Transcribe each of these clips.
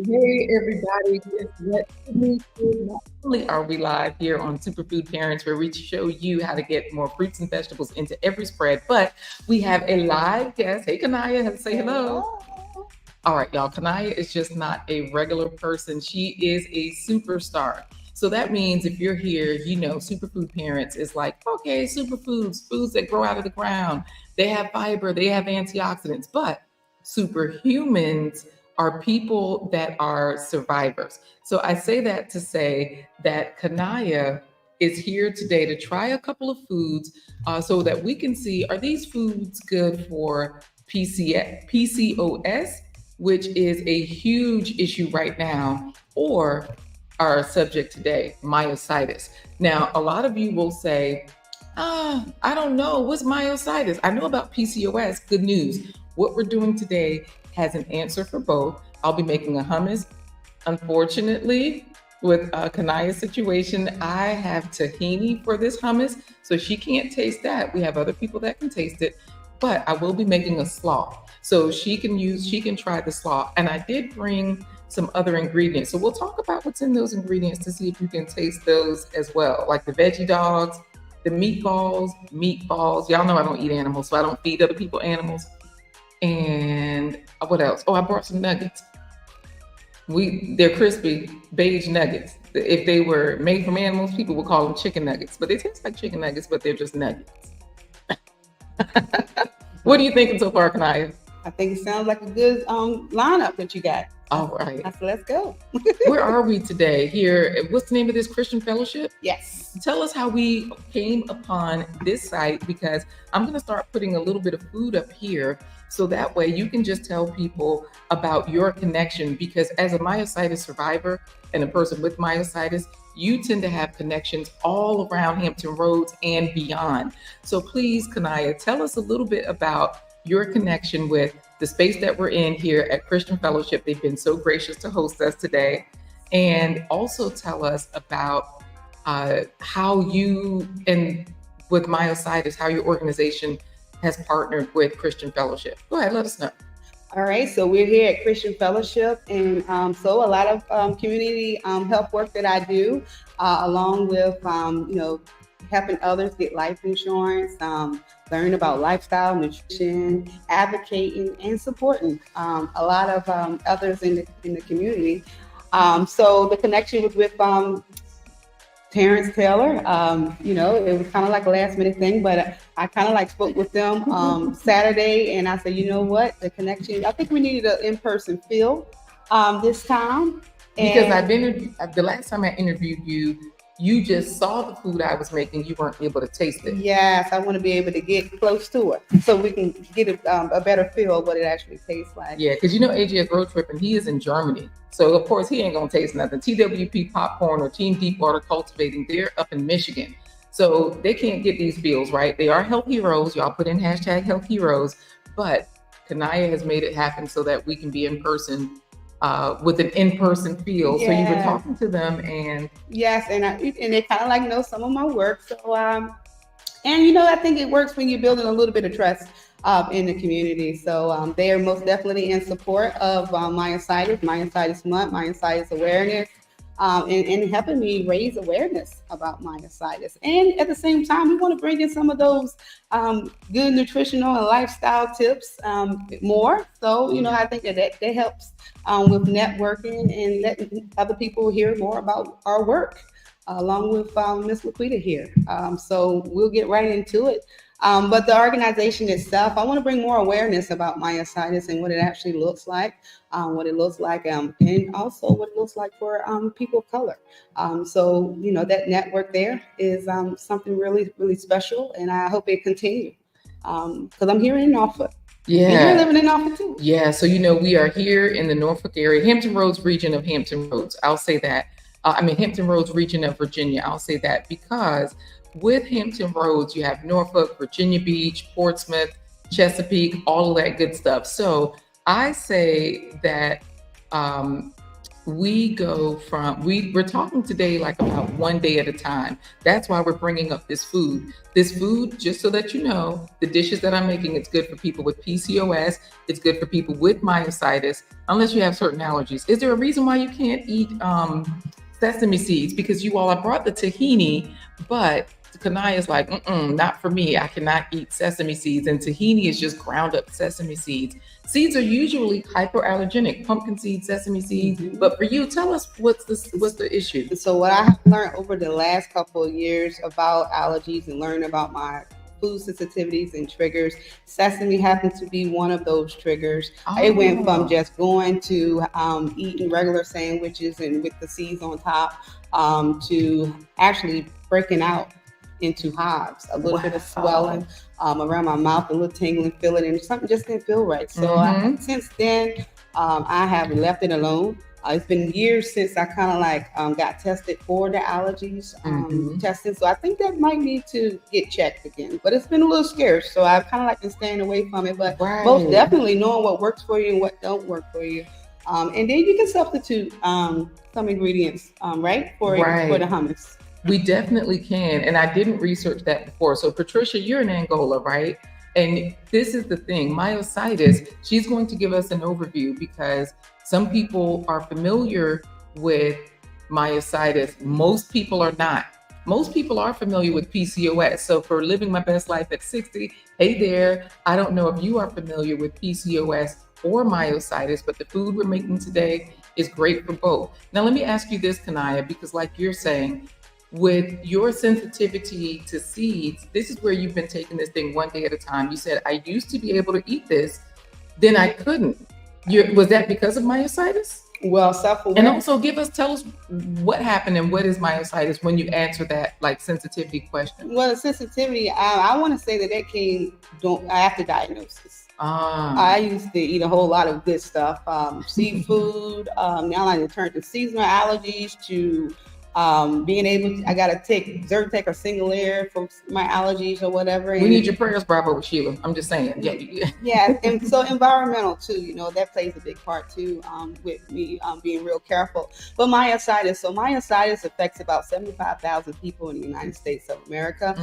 Hey everybody, guess what? Not only are we live here on Superfood Parents, where we show you how to get more fruits and vegetables into every spread, but we have a live guest. Hey Kaniah, say hello. All right, y'all. Kaniah is just not a regular person. She is a superstar. So that means if you're here, you know, Superfood Parents is like, okay, superfoods, foods that grow out of the ground. They have fiber, they have antioxidants, but superhumans are people that are survivors. So I say that to say that Kaniah is here today to try a couple of foods so that we can see, are these foods good for PCOS, which is a huge issue right now, or our subject today, myositis. Now, a lot of you will say, I don't know, what's myositis? I know about PCOS, good news. What we're doing today has an answer for both. I'll be making a hummus. Unfortunately, with Kaniah's situation, I have tahini for this hummus, so she can't taste that. We have other people that can taste it, but I will be making a slaw. So she can try the slaw. And I did bring some other ingredients. So we'll talk about what's in those ingredients to see if you can taste those as well. Like the veggie dogs, the meatballs. Y'all know I don't eat animals, so I don't feed other people animals. And what else? Oh, I brought some nuggets. They're crispy beige nuggets. If they were made from animals, people would call them chicken nuggets, but they taste like chicken nuggets, but they're just nuggets. What are you thinking so far, Kaniah? I think it sounds like a good lineup that you got. All right. So let's go. Where are we today? Here, what's the name of this Christian fellowship? Yes. Tell us how we came upon this site, because I'm going to start putting a little bit of food up here so that way you can just tell people about your connection, because as a myositis survivor and a person with myositis, you tend to have connections all around Hampton Roads and beyond. So please, Kaniah, tell us a little bit about your connection with the space that we're in here at Christian Fellowship. They've been so gracious to host us today. And also tell us about how you, and with myositis, how your organization has partnered with Christian Fellowship. Go ahead, let us know. All right, so we're here at Christian Fellowship, and so a lot of community health work that I do, along with helping others get life insurance, learn about lifestyle, nutrition, advocating, and supporting a lot of others in the community. So the connection was with Terrence Taylor. It was kind of like a last minute thing, but I kind of like spoke with them Saturday, and I said, you know what, the connection, I think we needed an in-person feel this time. Because the last time I interviewed you, you just saw the food I was making. You weren't able to taste it. Yes, I want to be able to get close to it so we can get a better feel of what it actually tastes like. Yeah, because AJ is road tripping. He is in Germany. So, of course, he ain't going to taste nothing. TWP Popcorn or Team Deepwater Cultivating, they're up in Michigan. So they can't get these feels, right? They are health heroes. Y'all put in hashtag health heroes. But Kaniah has made it happen so that we can be in person with an in-person feel. Yeah. So you were talking to them, and yes, and they kind of like know some of my work. So I think it works when you're building a little bit of trust in the community. So they are most definitely in support of myositis month, myositis awareness, and helping me raise awareness about myositis. And at the same time, we want to bring in some of those good nutritional and lifestyle tips more. So, I think that helps with networking and letting other people hear more about our work, along with Miss LaQuita here. So we'll get right into it. But the organization itself, I want to bring more awareness about myositis and what it actually looks like, and also what it looks like for people of color. So that network there is something really, really special, and I hope it continues because I'm here in Norfolk. Yeah. And you're living in Norfolk too. Yeah. So, we are here in the Norfolk area, Hampton Roads region of Hampton Roads. I'll say that. Hampton Roads region of Virginia. I'll say that because with Hampton Roads, you have Norfolk, Virginia Beach, Portsmouth, Chesapeake, all of that good stuff. So I say that we're talking today like about one day at a time. That's why we're bringing up this food, just so that you know, the dishes that I'm making, it's good for people with PCOS, it's good for people with myositis, unless you have certain allergies. Is there a reason why you can't eat sesame seeds? Because you all, I brought the tahini, but Kaniah is like, not for me. I cannot eat sesame seeds. And tahini is just ground up sesame seeds. Seeds are usually hypoallergenic, pumpkin seeds, sesame seeds. Mhm. But for you, tell us what's the issue? So what I have learned over the last couple of years about allergies and learning about my food sensitivities and triggers, sesame happens to be one of those triggers. It went from just going to eating regular sandwiches and with the seeds on top to actually breaking out into hives, a little bit of swelling around my mouth, a little tingling, feeling, and something just didn't feel right. So since then, I have left it alone. It's been years since I kind of like got tested for the allergies testing. So I think that might need to get checked again. But it's been a little scarce. So I've kind of like been staying away from it. But most definitely knowing what works for you and what don't work for you. And then you can substitute some ingredients, right? For the hummus. We definitely can. And I didn't research that before. So Patricia, you're in Angola, right? And this is the thing, myositis, she's going to give us an overview because some people are familiar with myositis. Most people are not. Most people are familiar with PCOS. So for living my best life at 60, hey there, I don't know if you are familiar with PCOS or myositis, but the food we're making today is great for both. Now, let me ask you this, Kaniah, because like you're saying, with your sensitivity to seeds, this is where you've been taking this thing one day at a time. You said, I used to be able to eat this, then I couldn't. Was that because of myositis? Well, self-aware. And also tell us what happened and what is myositis when you answer that like sensitivity question. Well, the sensitivity, I want to say that that came after diagnosis. I used to eat a whole lot of good stuff, seafood. Now I turned to seasonal allergies to being able to, I got to take Zyrtec or single air for my allergies or whatever. We need your prayers, Bravo, with Sheila. I'm just saying. Yeah. And so environmental too, that plays a big part too, with me being real careful. But myositis affects about 75,000 people in the United States of America.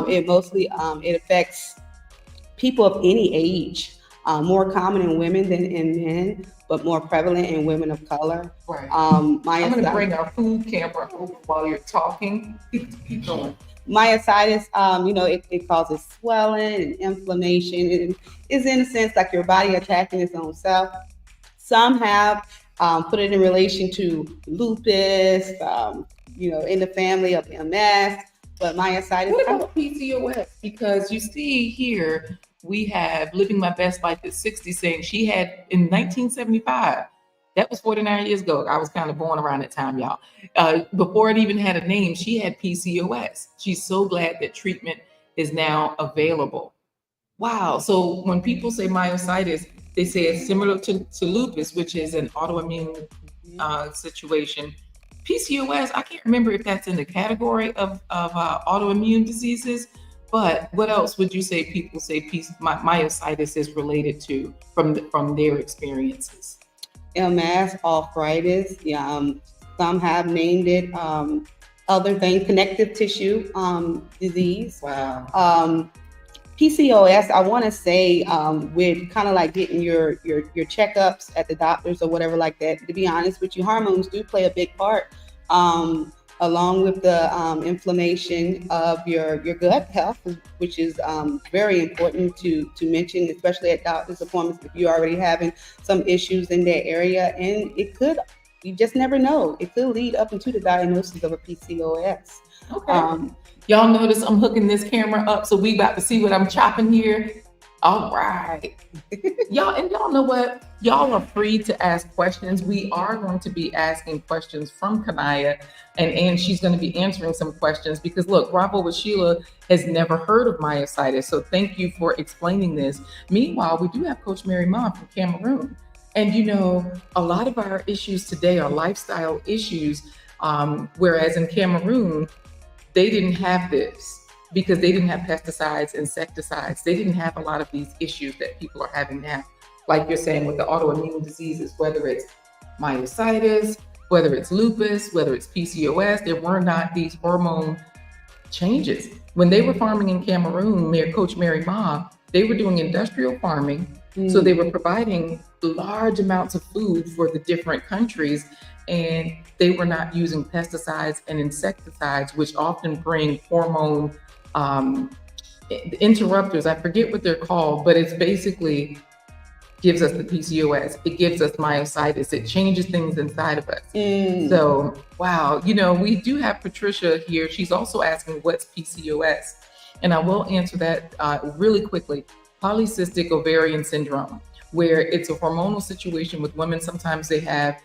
It mostly, it affects people of any age, more common in women than in men, but more prevalent in women of color. Right. I'm going to bring our food camera over while you're talking. Keep going. Myositis, it causes swelling and inflammation. It is in a sense like your body attacking its own self. Some have put it in relation to lupus, in the family of MS, but myositis. What about PCOS? Because you see here, we have Living My Best Life at 60 saying she had in 1975. That was 49 years ago. I was kind of born around that time, y'all. Before it even had a name, she had PCOS. She's so glad that treatment is now available. Wow. So when people say myositis, they say it's similar to lupus, which is an autoimmune situation. PCOS, I can't remember if that's in the category of autoimmune diseases. But what else would you say people say myositis is related to from their experiences? MS, arthritis. Some have named it other things, connective tissue disease. Wow. PCOS, I want to say, with kind of like getting your checkups at the doctors or whatever like that. To be honest with you, hormones do play a big part. Along with the inflammation of your gut health, which is very important to mention, especially at doctor's appointments if you're already having some issues in that area. And you just never know. It could lead up into the diagnosis of a PCOS. Okay. Y'all notice I'm hooking this camera up, so we about to see what I'm chopping here. All right. Y'all know what? Y'all are free to ask questions. We are going to be asking questions from Kaniah, and she's going to be answering some questions because look, Bravo with Sheila has never heard of myositis. So thank you for explaining this. Meanwhile, we do have Coach Mary Ma from Cameroon. And a lot of our issues today are lifestyle issues, whereas in Cameroon, they didn't have this. Because they didn't have pesticides, insecticides. They didn't have a lot of these issues that people are having now. Like you're saying with the autoimmune diseases, whether it's myositis, whether it's lupus, whether it's PCOS, there were not these hormone changes. When they were farming in Cameroon, Coach Mary Ma, they were doing industrial farming. So they were providing large amounts of food for the different countries, and they were not using pesticides and insecticides, which often bring hormone interrupters. I forget what they're called, but it's basically gives us the PCOS. It gives us myositis. It changes things inside of us. So, wow, we do have Patricia here. She's also asking what's PCOS, and I will answer that really quickly. Polycystic ovarian syndrome, where it's a hormonal situation with women. Sometimes they have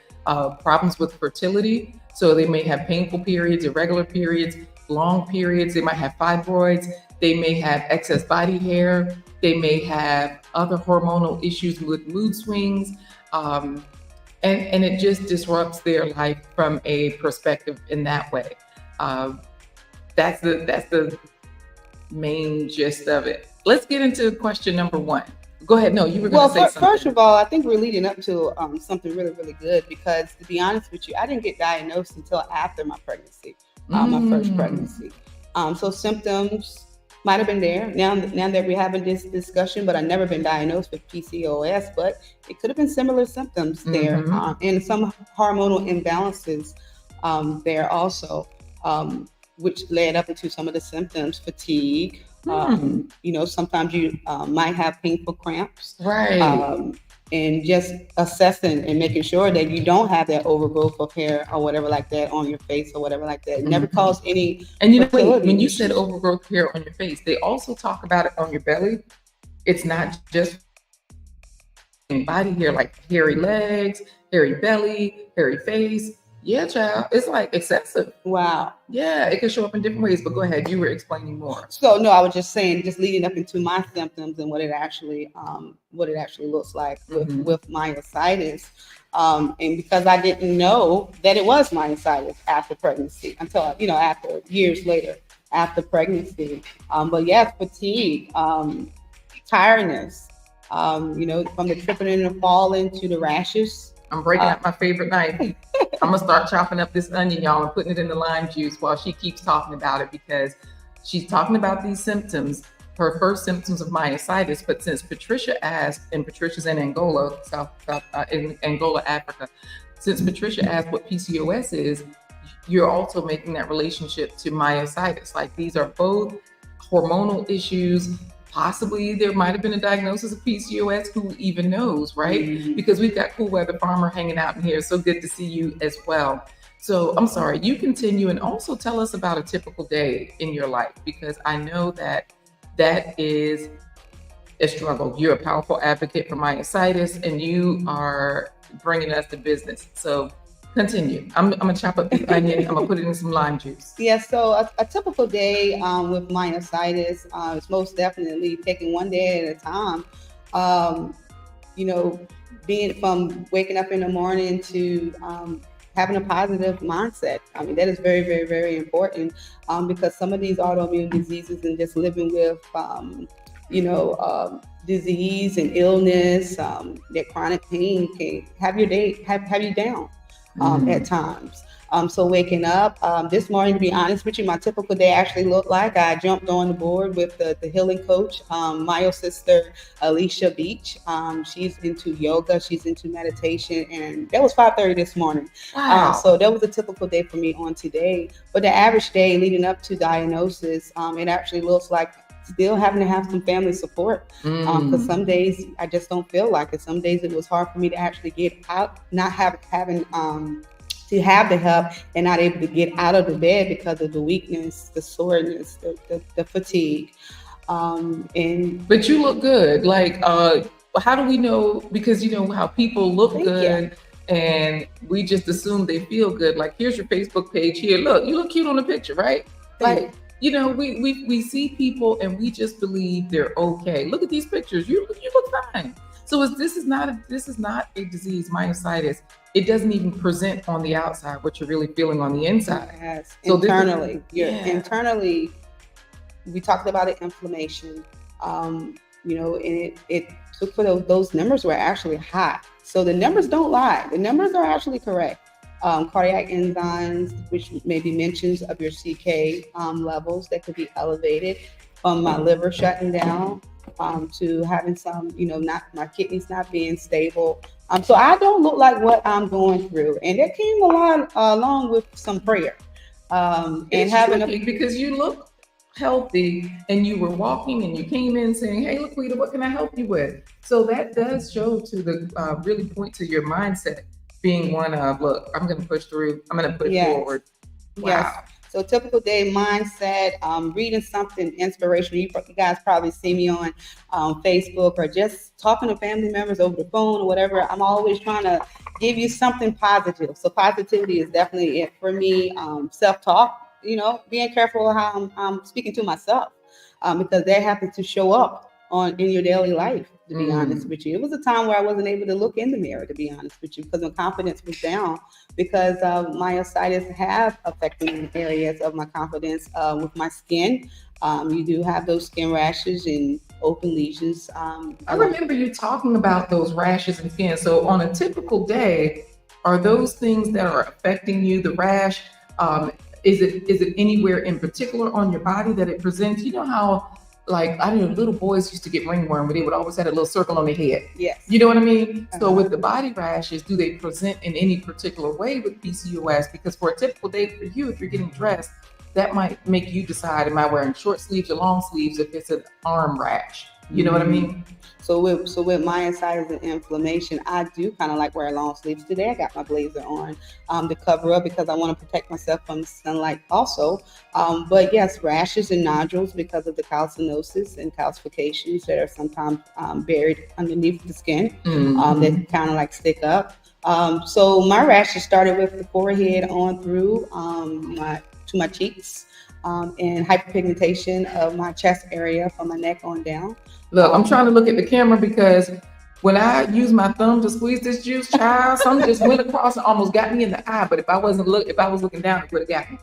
problems with fertility. So they may have painful periods, irregular periods, long periods. They might have fibroids. They may have excess body hair. They may have other hormonal issues with mood swings. And it just disrupts their life from a perspective in that way. That's the main gist of it. Let's get into question number one. Go ahead. No, you were going to say something. First of all, I think we're leading up to something really, really good, because to be honest with you, I didn't get diagnosed until after my pregnancy, my first pregnancy. So symptoms might have been there now that we're having this discussion, but I've never been diagnosed with PCOS, but it could have been similar symptoms there, and some hormonal imbalances there also, which led up into some of the symptoms, fatigue. Sometimes you might have painful cramps, right? And just assessing and making sure that you don't have that overgrowth of hair or whatever like that on your face or whatever like that. It never caused any. And when you said overgrowth hair on your face, they also talk about it on your belly. It's not just body hair, like hairy legs, hairy belly, hairy face. Yeah, child, it's like excessive. Wow. Yeah, it can show up in different ways, but go ahead. You were explaining more. So no, I was just saying, just leading up into my symptoms and what it actually looks like with myositis. And because I didn't know that it was myositis after pregnancy until, after years later after pregnancy. But yeah, fatigue, tiredness, from the tripping and the falling to the rashes. I'm breaking out my favorite knife. I'm gonna start chopping up this onion, y'all, and putting it in the lime juice while she keeps talking about it, because she's talking about these symptoms, her first symptoms of myositis. But since Patricia asked, and Patricia's in Angola, in Angola, Africa, since Patricia asked what PCOS is, you're also making that relationship to myositis. Like, these are both hormonal issues. Possibly there might have been a diagnosis of PCOS. Who even knows, right? Because we've got Cool Weather Farmer hanging out in here. So good to see you as well. So I'm sorry, you continue, and also tell us about a typical day in your life, because I know that is a struggle. You're a powerful advocate for myositis, and you are bringing us the business. So continue. I'm gonna chop up the onion. I'm gonna put it in some lime juice. Yeah. So a typical day with myositis is most definitely taking one day at a time. Being from waking up in the morning to having a positive mindset. I mean, that is very, very, very important, because some of these autoimmune diseases and just living with disease and illness, that chronic pain can have your day have you down. At times. So waking up this morning, to be honest with you, my typical day actually looked like I jumped on the board with the healing coach, my sister, Alicia Beach. She's into yoga, she's into meditation, and that was 5:30 this morning. Wow. So that was a typical day for me on today. But the average day leading up to diagnosis, it actually looks like still having to have some family support, because some days I just don't feel like it. Some days it was hard for me to actually get out, not having to have the help and not able to get out of the bed because of the weakness, the soreness, the fatigue. But you look good. Like, how do we know? Because you know how people look good, and we just assume they feel good. Like, here's your Facebook page. Here, look, you look cute on the picture, right? Like, we see people and we just believe they're okay. Look at these pictures. You look fine. So this is not a disease, myositis. It doesn't even present on the outside what you're really feeling on the inside. Yes. So internally, internally, we talked about it, inflammation. And it took for those numbers were actually high. So the numbers don't lie. The numbers are actually correct. Cardiac enzymes, which maybe mentions of your CK levels that could be elevated, from my liver shutting down, to having some, not my kidneys not being stable. So I don't look like what I'm going through, and that came along with some prayer, and It's having tricky because you look healthy and you were walking and you came in saying, "Hey, LaQuita, what can I help you with?" So that does show to the really point to your mindset being one of, look, I'm going to push through. I'm going to push forward. Wow. Yes. So typical day mindset, reading something inspirational. You guys probably see me on Facebook or just talking to family members over the phone or whatever. I'm always trying to give you something positive. So positivity is definitely it for me. Self-talk, being careful how I'm speaking to myself, because that happens to show up in your daily life, to be honest with you. It was a time where I wasn't able to look in the mirror, to be honest with you, because my confidence was down, because myositis have affected areas of my confidence with my skin. You do have those skin rashes and open lesions. I remember you talking about those rashes and skin. So on a typical day, are those things that are affecting you, the rash? Is it anywhere in particular on your body that it presents? You know how, like, I know little boys used to get ringworm, but they would always have a little circle on their head. Yes. You know what I mean? So with the body rashes, do they present in any particular way with PCOS? Because for a typical day for you, if you're getting dressed, that might make you decide, am I wearing short sleeves or long sleeves if it's an arm rash? You know what I mean? So with myositis and inflammation, I do kind of like wear long sleeves. Today I got my blazer on to cover up, because I want to protect myself from sunlight also. But yes, rashes and nodules because of the calcinosis and calcifications that are sometimes buried underneath the skin, that kind of like stick up. So my rashes started with the forehead on through to my cheeks, and hyperpigmentation of my chest area from my neck on down. Look, I'm trying to look at the camera because when I use my thumb to squeeze this juice, child, something just went across and almost got me in the eye. But if I was looking down, it would have got me.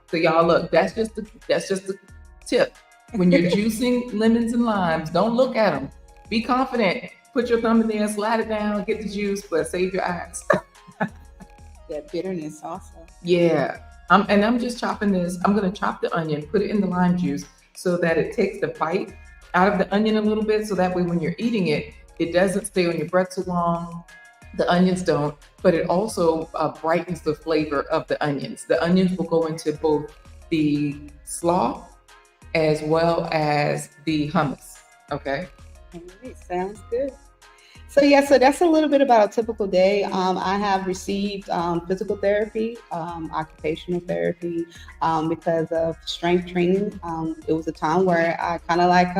So y'all, look, that's just the tip. When you're juicing lemons and limes, don't look at them. Be confident. Put your thumb in there, slide it down, get the juice, but save your eyes. That bitterness also. Yeah. I'm just chopping this. I'm going to chop the onion, put it in the lime juice so that it takes the bite out of the onion a little bit. So that way, when you're eating it, it doesn't stay on your breath too long. The onions don't, but it also brightens the flavor of the onions. The onions will go into both the slaw as well as the hummus. Okay. All right, sounds good. So that's a little bit about a typical day. I have received physical therapy, occupational therapy, because of strength training. It was a time where I kind of like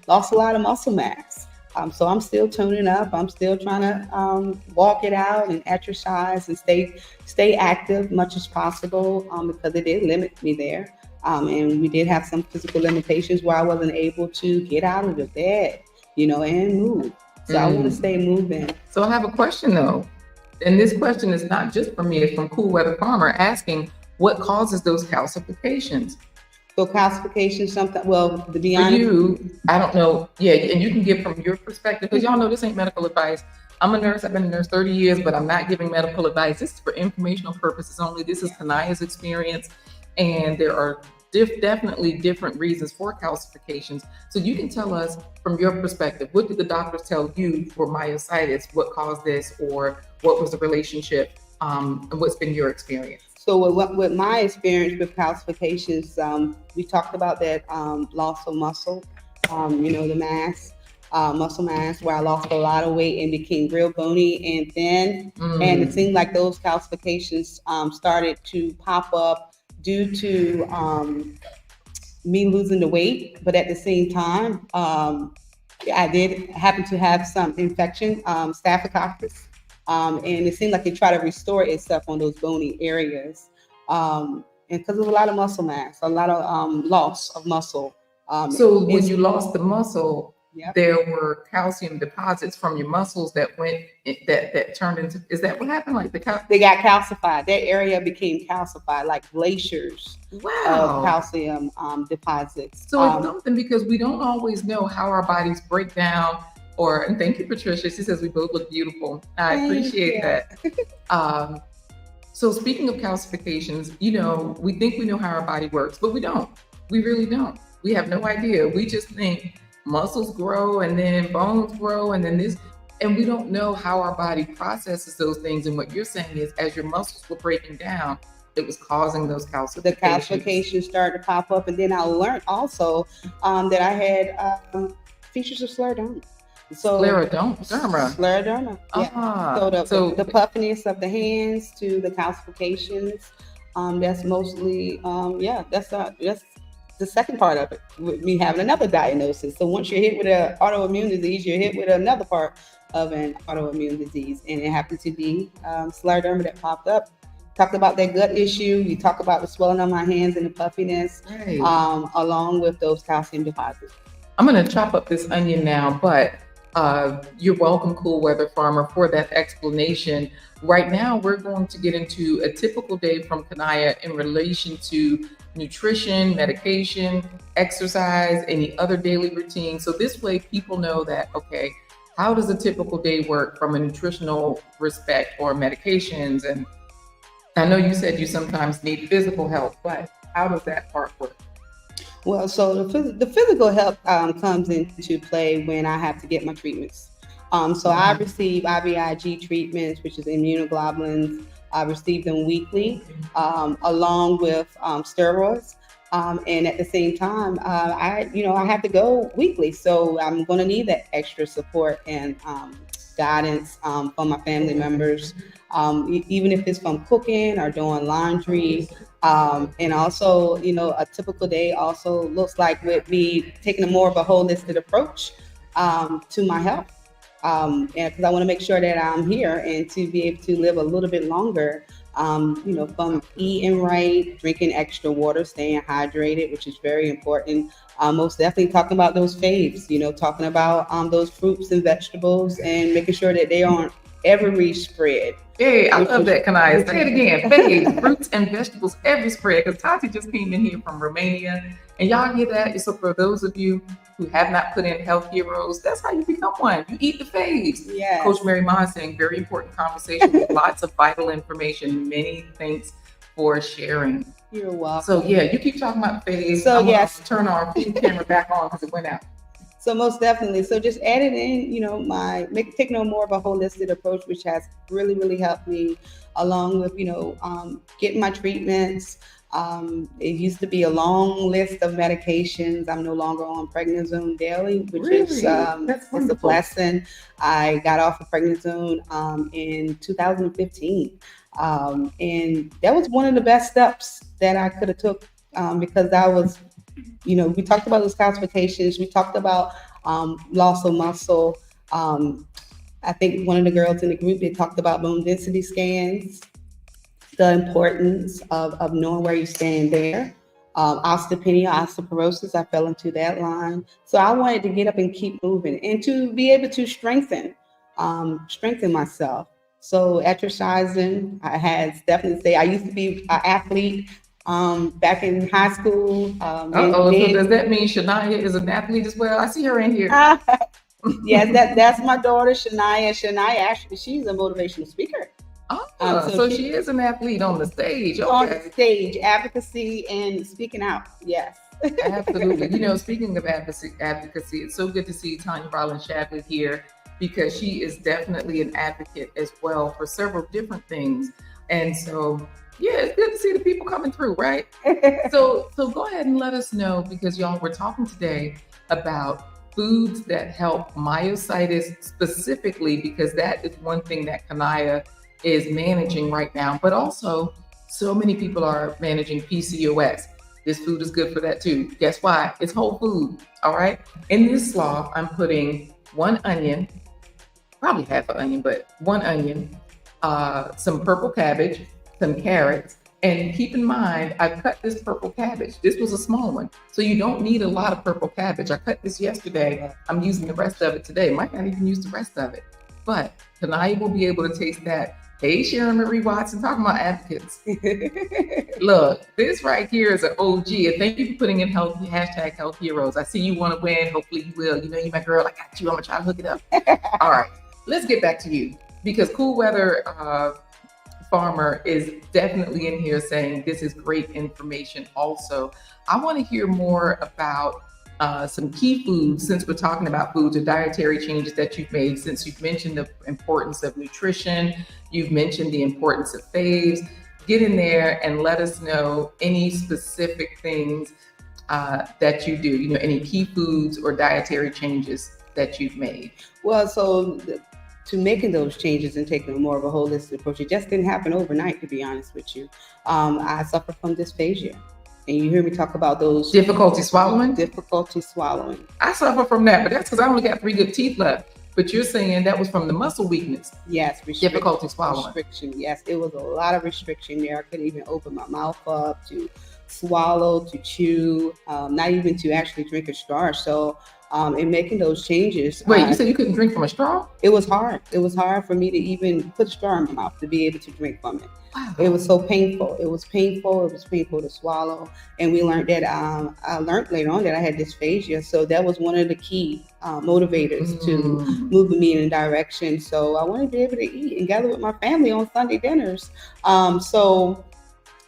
lost a lot of muscle mass. So I'm still tuning up. I'm still trying to walk it out and exercise and stay active much as possible, because it did limit me there. And we did have some physical limitations where I wasn't able to get out of the bed, and move. So I want to stay moving. So I have a question though. And this question is not just from me, it's from Cool Weather Farmer asking, what causes those calcifications? So calcification, to be honest. For you, I don't know. Yeah, and you can give from your perspective, because y'all know this ain't medical advice. I'm a nurse. I've been a nurse 30 years, but I'm not giving medical advice. This is for informational purposes only. This is Kaniah's experience. And there are definitely different reasons for calcifications. So you can tell us from your perspective, what did the doctors tell you for myositis? What caused this, or what was the relationship? And what's been your experience? So with my experience with calcifications, we talked about that loss of muscle, the mass, muscle mass, where I lost a lot of weight and became real bony and thin. And it seemed like those calcifications started to pop up due to me losing the weight, but at the same time, I did happen to have some infection, staphylococcus, and it seemed like it tried to restore itself on those bony areas, and because of a lot of muscle mass, a lot of loss of muscle. So when you lost the muscle, Yep. There were calcium deposits from your muscles that turned into. Is that what happened? Like they got calcified. That area became calcified, like glaciers of calcium deposits. So it's something, because we don't always know how our bodies break down and thank you, Patricia. She says we both look beautiful. I Thank appreciate you. that. So speaking of calcifications, we think we know how our body works, but we don't. We really don't. We have no idea. We just think muscles grow and then bones grow and then this, and we don't know how our body processes those things. And what you're saying is, as your muscles were breaking down, it was causing those calcifications. The calcifications started to pop up, and then I learned also that I had features of scleroderma. So scleroderma. Yeah. So the puffiness of the hands to the calcifications. That's mostly that's the second part of it, with me having another diagnosis. So once you're hit with an autoimmune disease, you're hit with another part of an autoimmune disease, and it happened to be scleroderma that popped up. Talked about that gut issue. You talk about the swelling on my hands and the puffiness, right. Along with those calcium deposits. I'm going to chop up this onion now, but you're welcome, Cool Weather Farmer, for that explanation. Right now, we're going to get into a typical day from Kaniah in relation to nutrition, medication, exercise, any other daily routine. So this way people know that, okay, how does a typical day work from a nutritional respect or medications? And I know you said you sometimes need physical help, but how does that part work? Well, so the physical help comes into play when I have to get my treatments. So I receive IVIG treatments, which is immunoglobulins. I receive them weekly, along with steroids. And at the same time, I have to go weekly. So I'm going to need that extra support and guidance from my family members, even if it's from cooking or doing laundry. And also, a typical day also looks like with me taking more of a holistic approach to my health. And because I want to make sure that I'm here and to be able to live a little bit longer, from eating right, drinking extra water, staying hydrated, which is very important. Most definitely talking about those faves, talking about those fruits and vegetables and making sure that they are on every spread. Hey, I love that, Kaniah. Say it again. Faves, fruits and vegetables, every spread. Because Tati just came in here from Romania. And y'all hear that? So for those of you who have not put in Health Heroes, that's how you become one. You eat the faves. Yes. Coach Mary Ma is saying, very important conversation with lots of vital information. Many thanks for sharing. You're welcome. So yeah, you keep talking about faves. So yes, turn our camera back on because it went out. So most definitely. So just added in, taking on more of a holistic approach, which has really, really helped me, along with, getting my treatments. It used to be a long list of medications. I'm no longer on prednisone daily, which is a blessing. I got off of prednisone in 2015. And that was one of the best steps that I could have took because I was, we talked about those calcifications. We talked about loss of muscle. I think one of the girls in the group, they talked about bone density scans, the importance of knowing where you stand there. Osteopenia, osteoporosis, I fell into that line. So I wanted to get up and keep moving and to be able to strengthen myself. So exercising, I had definitely say I used to be an athlete back in high school. So does that mean Kaniah is an athlete as well? I see her in here. Yes, that's my daughter, Kaniah. Kaniah, actually, she's a motivational speaker. So she is an athlete on the stage. Okay. On the stage, advocacy and speaking out. Yes. Absolutely. Speaking of advocacy, it's so good to see Tanya Rollins-Shadley here because she is definitely an advocate as well for several different things. And so, yeah, it's good to see the people coming through, right? So go ahead and let us know, because y'all, we're talking today about foods that help myositis specifically, because that is one thing that Kaniah is managing right now, but also so many people are managing PCOS. This food is good for that too. Guess why? It's whole food, all right? In this slaw, I'm putting one onion, probably half an onion, but one onion, some purple cabbage, some carrots, and keep in mind, I cut this purple cabbage. This was a small one, so you don't need a lot of purple cabbage. I cut this yesterday. I'm using the rest of it today. Might not even use the rest of it, but Kaniah will be able to taste that Hey, Sharon Marie Watson, talking about advocates. Look, this right here is an OG. And thank you for putting in #Health Heroes. I see you want to win. Hopefully you will. You know, you my girl. I got you. I'm going to try to hook it up. All right. Let's get back to you. Because Cool Weather Farmer is definitely in here saying this is great information also. I want to hear more about some key foods, since we're talking about foods or dietary changes that you've made, since you've mentioned the importance of nutrition, you've mentioned the importance of FAVES. Get in there and let us know any specific things that you do, you know, any key foods or dietary changes that you've made. Well, so to making those changes and taking more of a holistic approach, it just didn't happen overnight, to be honest with you. I suffer from dysphagia. And you hear me talk about those difficulty swallowing. I suffer from that, but that's because I only got 3 good teeth left. But you're saying that was from the muscle weakness. Yes, difficulty swallowing. Restriction. Yes, it was a lot of restriction there. I couldn't even open my mouth up to swallow, to chew, not even to actually drink a straw. So in making those changes. Wait, you said you couldn't drink from a straw? It was hard. It was hard for me to even put a straw in my mouth to be able to drink from it. Wow. It was so painful. It was painful to swallow. And we learned that, I learned later on that I had dysphagia. So that was one of the key motivators to moving me in a direction. So I wanted to be able to eat and gather with my family on Sunday dinners. So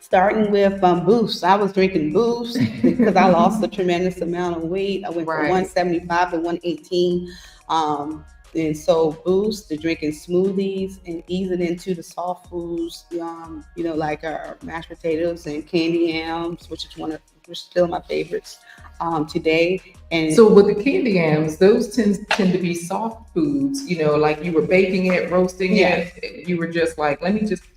starting with Boost. I was drinking Boost because I lost a tremendous amount of weight. I went from 175 to 118. And so Boost, to drinking smoothies and easing into the soft foods, you know, like our mashed potatoes and candy yams, which is still my favorites today. And so with the candy yams, those tend to be soft foods, you know, like you were baking it, roasting it. You were just like,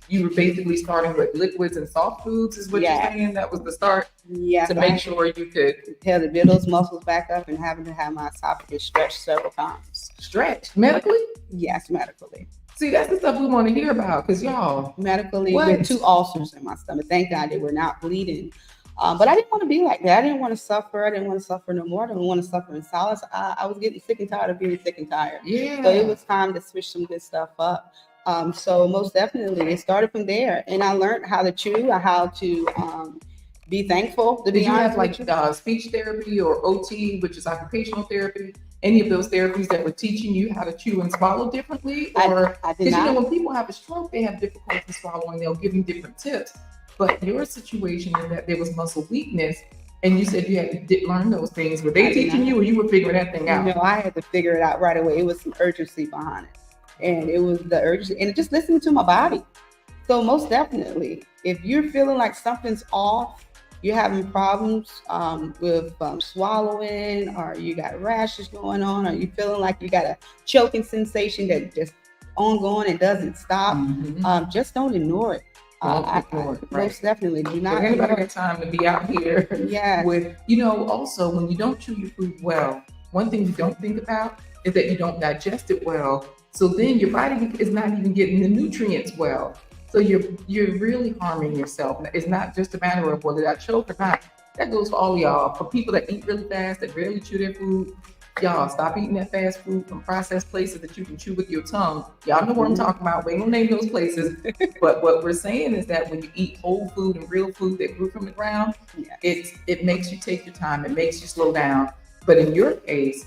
you were basically starting with liquids and soft foods is what you're saying? That was the start? Yeah. To make sure you could build those muscles back up and having to have my esophagus stretched several times. Stretched? Medically? Yes, medically. See, that's the stuff we want to hear about, because y'all. Medically, with 2 ulcers in my stomach. Thank God they were not bleeding. But I didn't want to be like that. I didn't want to suffer. I didn't want to suffer no more. I didn't want to suffer in silence. I was getting sick and tired of being sick and tired. Yeah. So it was time to switch some good stuff up. So most definitely, it started from there. And I learned how to chew, how to be thankful. Did you have like speech therapy or OT, which is occupational therapy? Any of those therapies that were teaching you how to chew and swallow differently? Or I did not. You know, when people have a stroke, they have difficulty swallowing. They'll give them different tips. But your situation is that there was muscle weakness, and you said you had to learn those things. Were they teaching you, or you were figuring that thing out? No, I had to figure it out right away. It was some urgency behind it, and it was the urgency, and just listening to my body. So most definitely, if you're feeling like something's off, you're having problems with swallowing, or you got rashes going on, or you feeling like you got a choking sensation that just ongoing and doesn't stop, just don't ignore it. Most definitely do not. Anybody got time to be out here? Yeah. With, you know, also when you don't chew your food well, one thing you don't think about is that you don't digest it well. So then your body is not even getting the nutrients well. So you're really harming yourself. It's not just a matter of whether I choke or not. That goes for all of y'all. For people that eat really fast, that rarely chew their food, y'all stop eating that fast food from processed places that you can chew with your tongue. Y'all know what I'm talking about. We ain't gonna name those places. But what we're saying is that when you eat whole food and real food that grew from the ground, it makes you take your time. It makes you slow down. But in your case,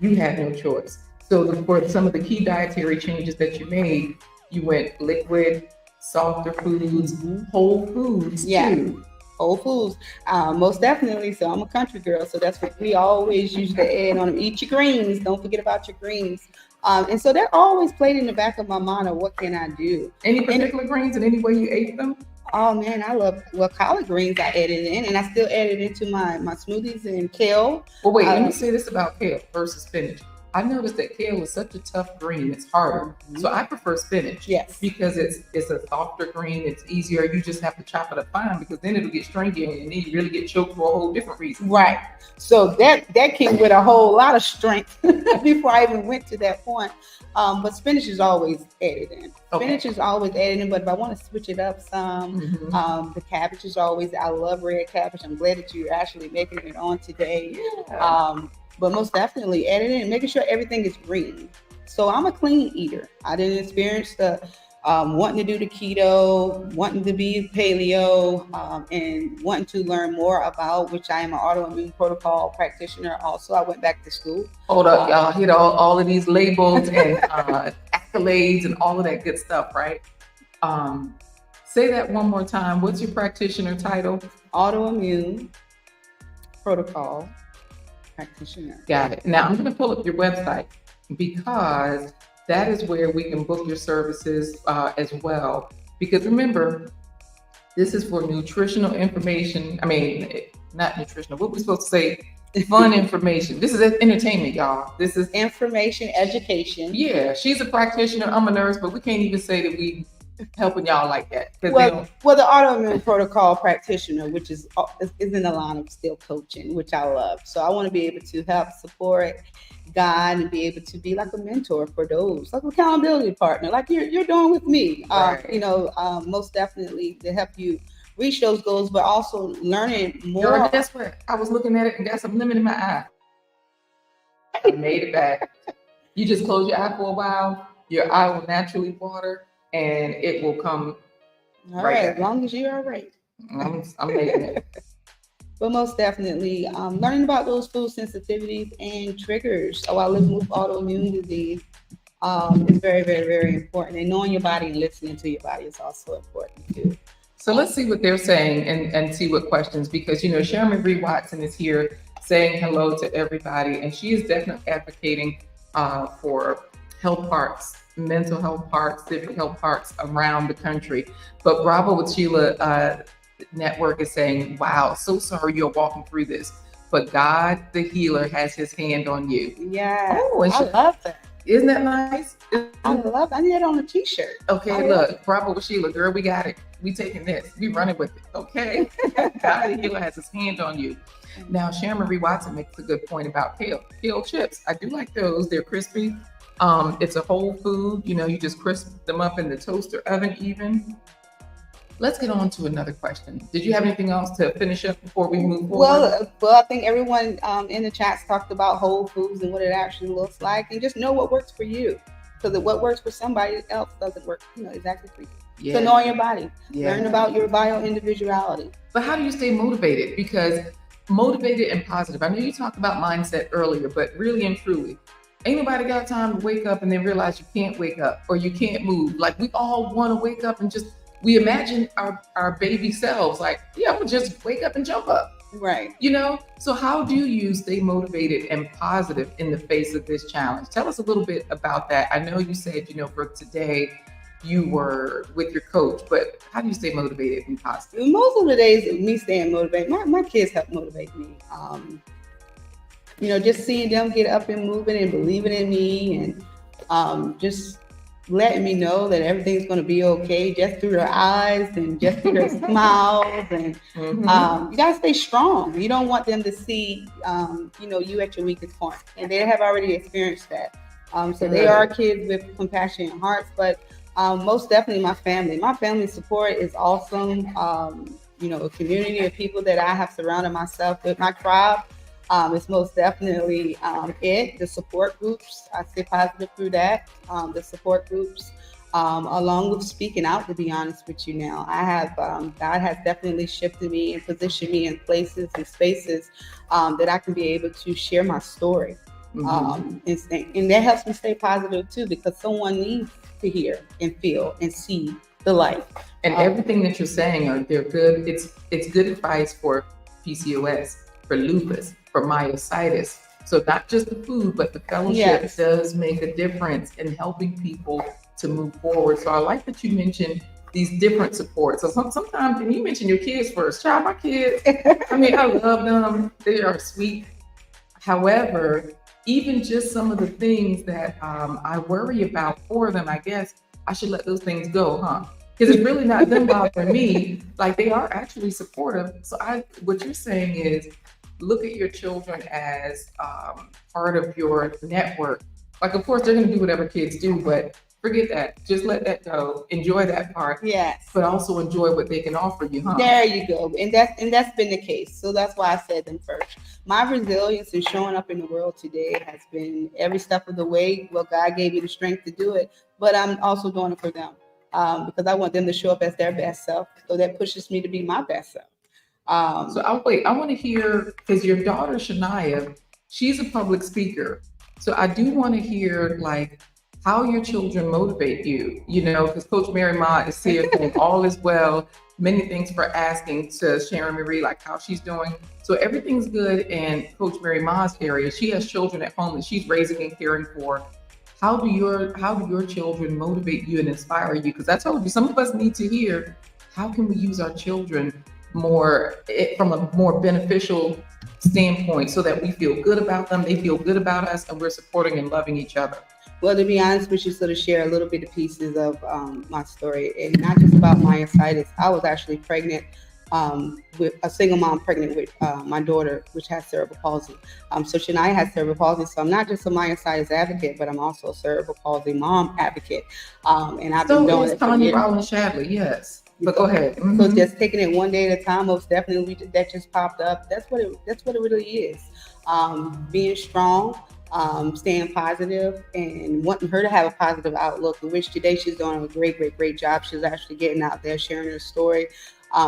you had no choice. So for some of the key dietary changes that you made, you went liquid, softer foods, whole foods too. Whole foods, most definitely. So I'm a country girl, so that's what we always use to add on them. Eat your greens. Don't forget about your greens. And so that always played in the back of my mind of what can I do? Any particular greens and any way you ate them? Oh man, I love collard greens. I added in, and I still added into my smoothies and kale. Well, wait, let me say this about kale versus spinach. I noticed that kale is such a tough green. It's harder. So I prefer spinach. Yes. Because it's a softer green. It's easier. You just have to chop it up fine, because then it'll get stringy and then you really get choked for a whole different reason. Right. So that came with a whole lot of strength before I even went to that point. But spinach is always added in. Okay. Spinach is always added in, but if I want to switch it up some, the cabbage is always, I love red cabbage. I'm glad that you're actually making it on today. Yeah. But most definitely adding in, making sure everything is green. So I'm a clean eater. I didn't experience the wanting to do the keto, wanting to be paleo, and wanting to learn more about, which I am an autoimmune protocol practitioner. Also, I went back to school. Hold up, y'all hit all of these labels and accolades and all of that good stuff, right? Say that one more time. What's your practitioner title? Autoimmune protocol practitioner. Got it. Now I'm going to pull up your website because that is where we can book your services as well. Because remember, this is for nutritional information. I mean, not nutritional. What we're supposed to say? Fun information. This is entertainment, y'all. This is information, education. Yeah, she's a practitioner. I'm a nurse, but we can't even say that we helping y'all like that. Well, the autoimmune protocol practitioner, which is in the line of still coaching, which I love. So I want to be able to help support, guide, and be able to be like a mentor for those, like an accountability partner, like you're doing with me. Right. Most definitely to help you reach those goals, but also learning more. Girl, guess what? I was looking at it and got some lemon in my eye. I made it back. You just close your eye for a while, your eye will naturally water, and it will come. All right, as long as you're all right. I'm making it. But most definitely, learning about those food sensitivities and triggers while living with autoimmune disease is very, very, very important. And knowing your body and listening to your body is also important too. So let's see what they're saying and see what questions, because, Sharon Marie Watson is here saying hello to everybody. And she is definitely advocating for health parks, mental health parks, different health parks around the country. But Bravo with Sheila Network is saying, wow, so sorry you're walking through this, but God, the healer, has his hand on you. Yeah. Oh, and I love that. Isn't that nice? I love that. I need that on a t-shirt. Okay, look, Bravo with Sheila, girl, we got it. We taking this. We running with it. Okay. God, the healer, has his hand on you. Now, Sharon Marie Watson makes a good point about kale. Kale chips. I do like those. They're crispy. It's a whole food. You just crisp them up in the toaster oven even. Let's get on to another question. Did you have anything else to finish up before we move forward? Well, I think everyone in the chats talked about whole foods and what it actually looks like, and just know what works for you, because what works for somebody else doesn't work, exactly for you. Yeah. So knowing your body, learn about your bio individuality. But how do you stay motivated? Because motivated and positive. I know you talked about mindset earlier, but really and truly, ain't nobody got time to wake up and then realize you can't wake up or you can't move. Like, we all want to wake up and we imagine our baby selves like, yeah, we'll just wake up and jump up. Right. So how do you stay motivated and positive in the face of this challenge? Tell us a little bit about that. I know you said, for today you were with your coach, but how do you stay motivated and positive? Most of the days, me staying motivated, my kids help motivate me. Just seeing them get up and moving and believing in me, and just letting me know that everything's going to be okay just through their eyes and just through their smiles. And you got to stay strong. You don't want them to see, you at your weakest point. And they have already experienced that. So they are kids with compassionate hearts, but most definitely my family. My family support is awesome. A community of people that I have surrounded myself with. My tribe is most definitely the support groups. I stay positive through that. The support groups, along with speaking out, to be honest with you now. I have, God has definitely shifted me and positioned me in places and spaces that I can be able to share my story. And that helps me stay positive too, because someone needs to hear and feel and see the light. And everything that you're saying they're good. It's good advice for PCOS, for lupus, for myositis. So not just the food, but the fellowship does make a difference in helping people to move forward. So I like that you mentioned these different supports. So sometimes, and you mentioned your kids first. Child, my kids, I love them. They are sweet. However, even just some of the things that I worry about for them, I guess I should let those things go, huh? Because it's really not them bothering me. Like, they are actually supportive. So what you're saying is, look at your children as part of your network. Like, of course, they're going to do whatever kids do, but forget that. Just let that go. Enjoy that part. Yes. But also enjoy what they can offer you, huh? There you go. And that's been the case. So that's why I said them first. My resilience in showing up in the world today has been every step of the way. Well, God gave me the strength to do it, but I'm also doing it for them. because I want them to show up as their best self. So that pushes me to be my best self. So I want to hear, because your daughter Kaniah, she's a public speaker. So I do want to hear like how your children motivate you, because Coach Mary Ma is here saying all is well. Many thanks for asking to Sharon Marie, like how she's doing. So everything's good in Coach Mary Ma's area. She has children at home that she's raising and caring for. How do your children motivate you and inspire you? Because I told you, some of us need to hear, how can we use our children more from a more beneficial standpoint so that we feel good about them, they feel good about us, and we're supporting and loving each other. Well, to be honest with you, so to share a little bit of pieces of my story, and not just about myositis. I was actually pregnant with a single mom, pregnant with my daughter, which has cerebral palsy. So Kaniah has cerebral palsy. So I'm not just a myositis advocate, but I'm also a cerebral palsy mom advocate. And I've been doing it for years. Rollins Shadley, yes. But go ahead. So just taking it one day at a time, most definitely that just popped up. That's what it really is. Being strong, staying positive, and wanting her to have a positive outlook, in which today she's doing a great job. She's actually getting out there, sharing her story.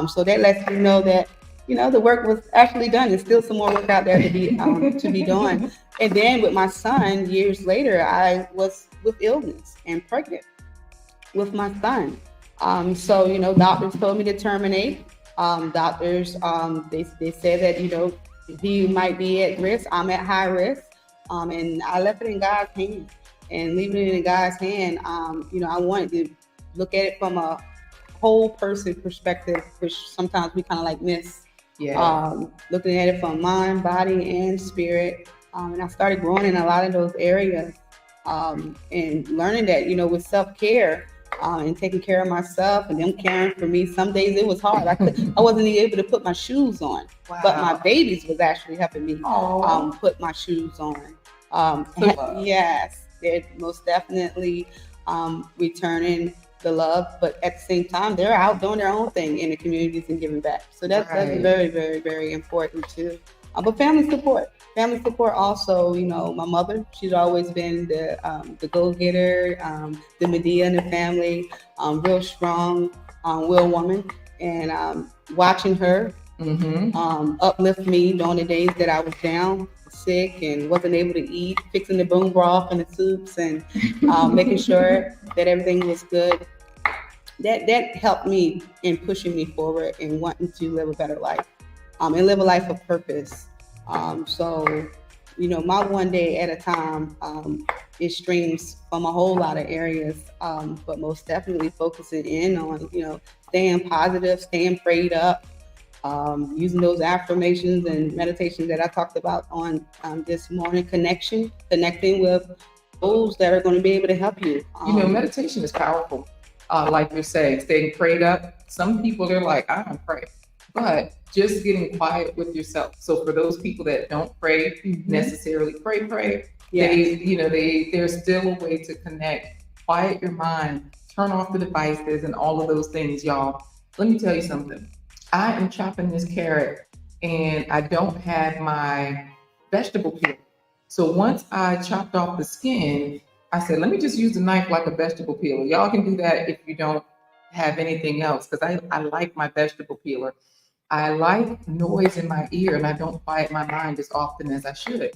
So that lets me know that, the work was actually done. There's still some more work out there to be done. And then with my son, years later, I was with illness and pregnant with my son. So, doctors told me to terminate. Doctors, they said that, he might be at risk. I'm at high risk. And I left it in God's hand. And leaving it in God's hand, I wanted to look at it from a whole person perspective, which sometimes we kind of like miss. Yeah. Looking at it from mind, body, and spirit. And I started growing in a lot of those areas. And learning that, with self-care, and taking care of myself and them caring for me. Some days it was hard. I wasn't even able to put my shoes on. Wow. But my babies was actually helping me put my shoes on. Yes, they're most definitely returning the love, but at the same time, they're out doing their own thing in the communities and giving back. So that's very, very, very important too. But family support. Family support also, my mother, she's always been the go-getter, the Medea in the family, real strong, real woman. And watching her uplift me during the days that I was down, sick, and wasn't able to eat, fixing the bone broth and the soups, and making sure that everything was good. That helped me in pushing me forward and wanting to live a better life, and live a life of purpose. So, my one day at a time, it streams from a whole lot of areas, but most definitely focusing in on, staying positive, staying prayed up, using those affirmations and meditations that I talked about on this morning, connecting with those that are going to be able to help you. Meditation is powerful. Like you're saying, staying prayed up. Some people are like, I don't pray. But just getting quiet with yourself. So for those people that don't pray necessarily, pray. Yes. There's still a way to connect. Quiet your mind. Turn off the devices and all of those things, y'all. Let me tell you something. I am chopping this carrot and I don't have my vegetable peel. So once I chopped off the skin, I said, let me just use the knife like a vegetable peeler. Y'all can do that if you don't have anything else, because I like my vegetable peeler. I like noise in my ear and I don't quiet my mind as often as I should.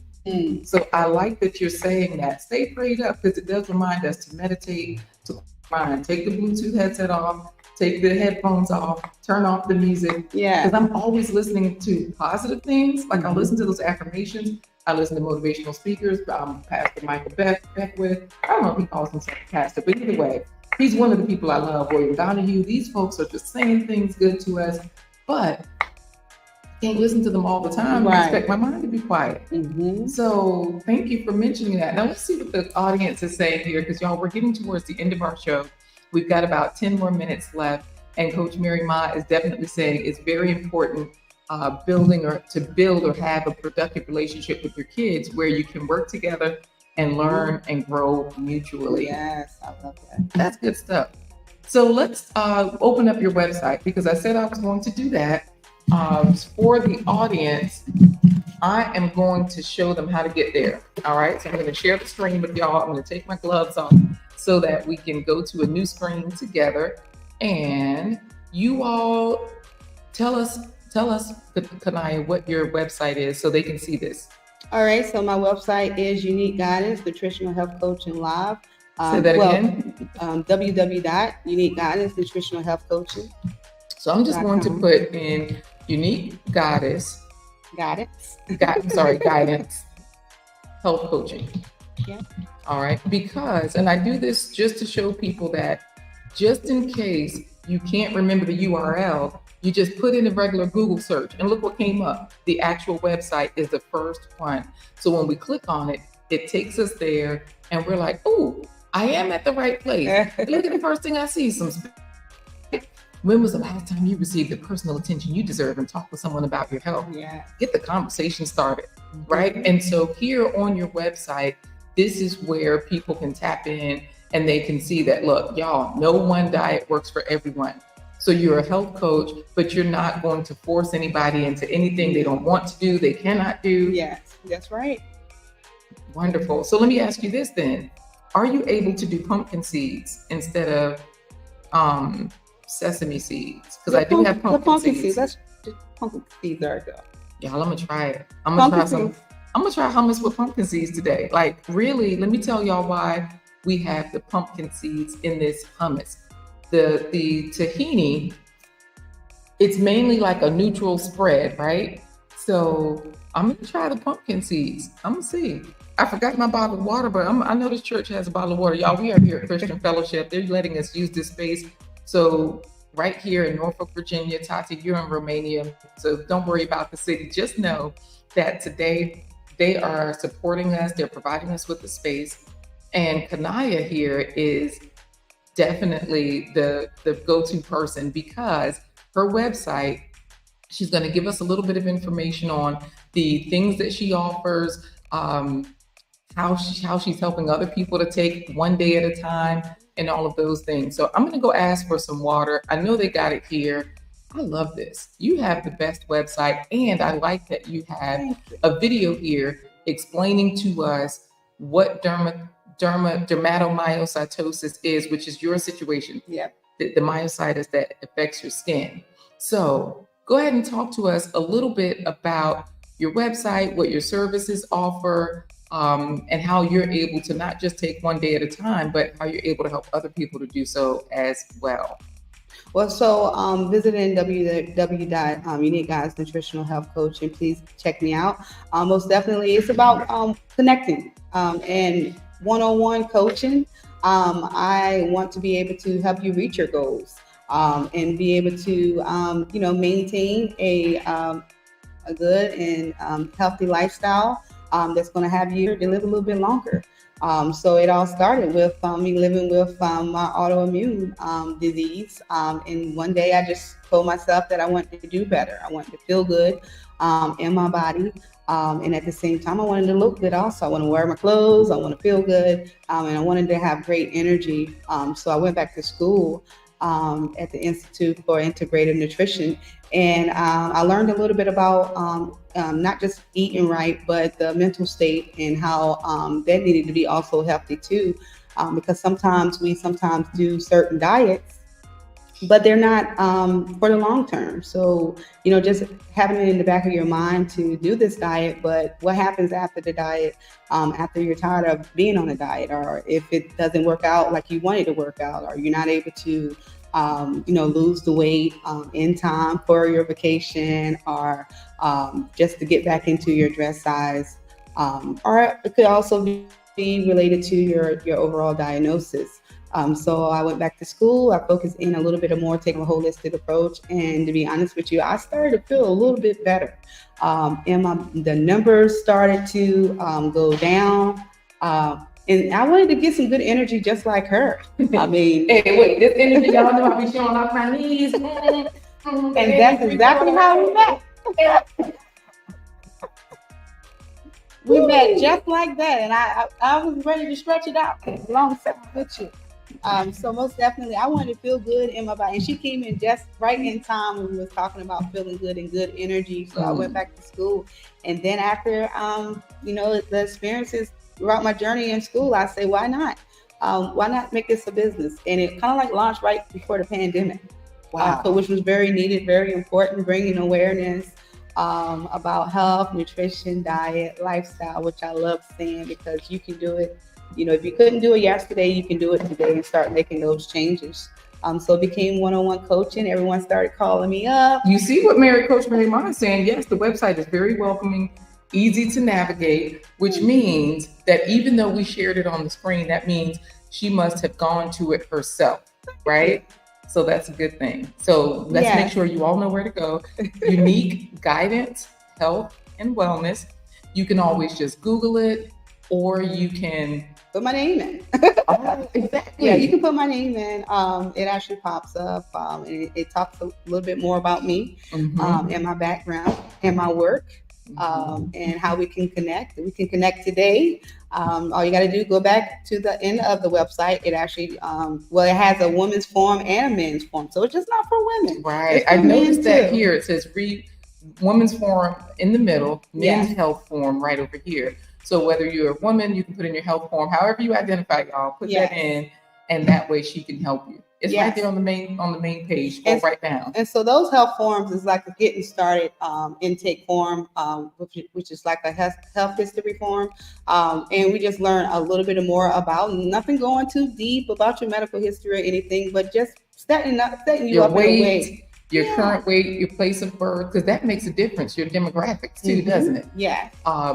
So I like that you're saying that. Stay prayed up, because it does remind us to meditate, to mind. Take the Bluetooth headset off, take the headphones off, turn off the music. Yeah. Because I'm always listening to positive things. Like I listen to those affirmations. I listen to motivational speakers. Pastor Michael Beckwith. I don't know if he calls himself a pastor, but either way, he's one of the people I love. William Donahue. These folks are just saying things good to us, but I can't listen to them all the time. I expect my mind to be quiet. So thank you for mentioning that. Now let's see what the audience is saying here, because y'all, we're getting towards the end of our show. We've got about 10 more minutes left, and Coach Mary Ma is definitely saying it's very important to build or have a productive relationship with your kids where you can work together and learn and grow mutually. Yes, I love that. That's good stuff. So let's open up your website, because I said I was going to do that. For the audience, I am going to show them how to get there. All right, so I'm going to share the screen with y'all. I'm going to take my gloves off so that we can go to a new screen together. And you all tell us, Kaniah, what your website is so they can see this. All right, so my website is Unique Guidance, Nutritional Health Coaching Live. Say that again. www.uniqueguidancenutritionalhealthcoaching. So I'm just going to put in Unique Guidance. Guidance Health Coaching. Yeah. All right, because, and I do this just to show people that just in case you can't remember the URL, you just put in a regular Google search and look what came up. The actual website is the first one. So when we click on it, it takes us there and we're like, oh, I am at the right place. Look at the first thing I see, when was the last time you received the personal attention you deserve and talk with someone about your health? Yeah. Get the conversation started, right? And so here on your website, this is where people can tap in and they can see that, look, y'all, no one diet works for everyone. So you're a health coach, but you're not going to force anybody into anything they don't want to do, they cannot do. Yes, that's right. Wonderful. So let me ask you this then. Are you able to do pumpkin seeds instead of sesame seeds? Because I do have pumpkin seeds. That's just pumpkin seeds are good. Y'all, I'm gonna try it. I'm gonna try hummus with pumpkin seeds today. Like, really, let me tell y'all why we have the pumpkin seeds in this hummus. The tahini, it's mainly like a neutral spread, right? So I'm gonna try the pumpkin seeds. I'm gonna see. I forgot my bottle of water, but I know this church has a bottle of water. Y'all, we are here at Christian Fellowship. They're letting us use this space. So right here in Norfolk, Virginia, Tati, you're in Romania. So don't worry about the city. Just know that today they are supporting us. They're providing us with the space. And Kaniah here is definitely the go-to person because her website, she's going to give us a little bit of information on the things that she offers, how she's helping other people to take one day at a time and all of those things. So I'm going to go ask for some water. I know they got it here. I love this. You have the best website. And I like that you have a video here explaining to us what dermatomyositis is, which is your situation. Yeah. The myositis that affects your skin. So go ahead and talk to us a little bit about your website, what your services offer, and how you're able to not just take one day at a time, but how you're able to help other people to do so as well. Well, so visiting www.Unique Guidance Nutritional Health Coaching, please check me out. Most definitely, it's about connecting and one-on-one coaching. I want to be able to help you reach your goals and be able to, maintain a good and healthy lifestyle that's going to have you live a little bit longer. So it all started with me living with my autoimmune disease. And one day I just told myself that I wanted to do better. I wanted to feel good in my body. And at the same time, I wanted to look good also. I want to wear my clothes. I want to feel good. And I wanted to have great energy. So I went back to school at the Institute for Integrative Nutrition. And I learned a little bit about not just eating right, but the mental state and how that needed to be also healthy too. Because sometimes we do certain diets, but they're not for the long term. So, just having it in the back of your mind to do this diet, but what happens after the diet, after you're tired of being on a diet, or if it doesn't work out like you wanted to work out, or you're not able to lose the weight in time for your vacation, or just to get back into your dress size, or it could also be related to your overall diagnosis. So I went back to school. I focused in a little bit more, taking a holistic approach. And to be honest with you, I started to feel a little bit better. And the numbers started to go down. And I wanted to get some good energy just like her. I mean, hey, wait, this energy, y'all know I be showing off my knees. And that's exactly how we met. We met just like that. And I was ready to stretch it out alongside with you. So most definitely, I wanted to feel good in my body. And she came in just right in time when we was talking about feeling good and good energy. So I went back to school. And then after, the experiences throughout my journey in school, I say, why not? why not make this a business? And it kind of like launched right before the pandemic. Wow. So which was very needed, very important, bringing awareness about health, nutrition, diet, lifestyle, which I love saying because you can do it. If you couldn't do it yesterday, you can do it today and start making those changes. So it became one-on-one coaching. Everyone started calling me up. You see what Coach Mary Ma is saying? Yes, the website is very welcoming, easy to navigate, which means that even though we shared it on the screen, that means she must have gone to it herself, right? So that's a good thing. So let's make sure you all know where to go. Unique guidance, health, and wellness. You can always just Google it, or you can put my name in. Oh, exactly. Yeah, you can put my name in. It actually pops up. And it talks a little bit more about me and my background and my work. And how we can connect. We can connect today. All you got to do, go back to the end of the website. It actually, it has a women's form and a men's form. So it's just not for women. Right. I noticed that here. It says read women's form in the middle, men's health form right over here. So whether you're a woman, you can put in your health form, however you identify, y'all, put that in, and that way she can help you. It's right there on the main page. Go right down. And so those health forms is like a getting started intake form, which is like a health history form. And we just learn a little bit more about nothing going too deep about your medical history or anything, but just setting you up in a way. Your current weight, your place of birth, because that makes a difference. Your demographics too, doesn't it? Yeah.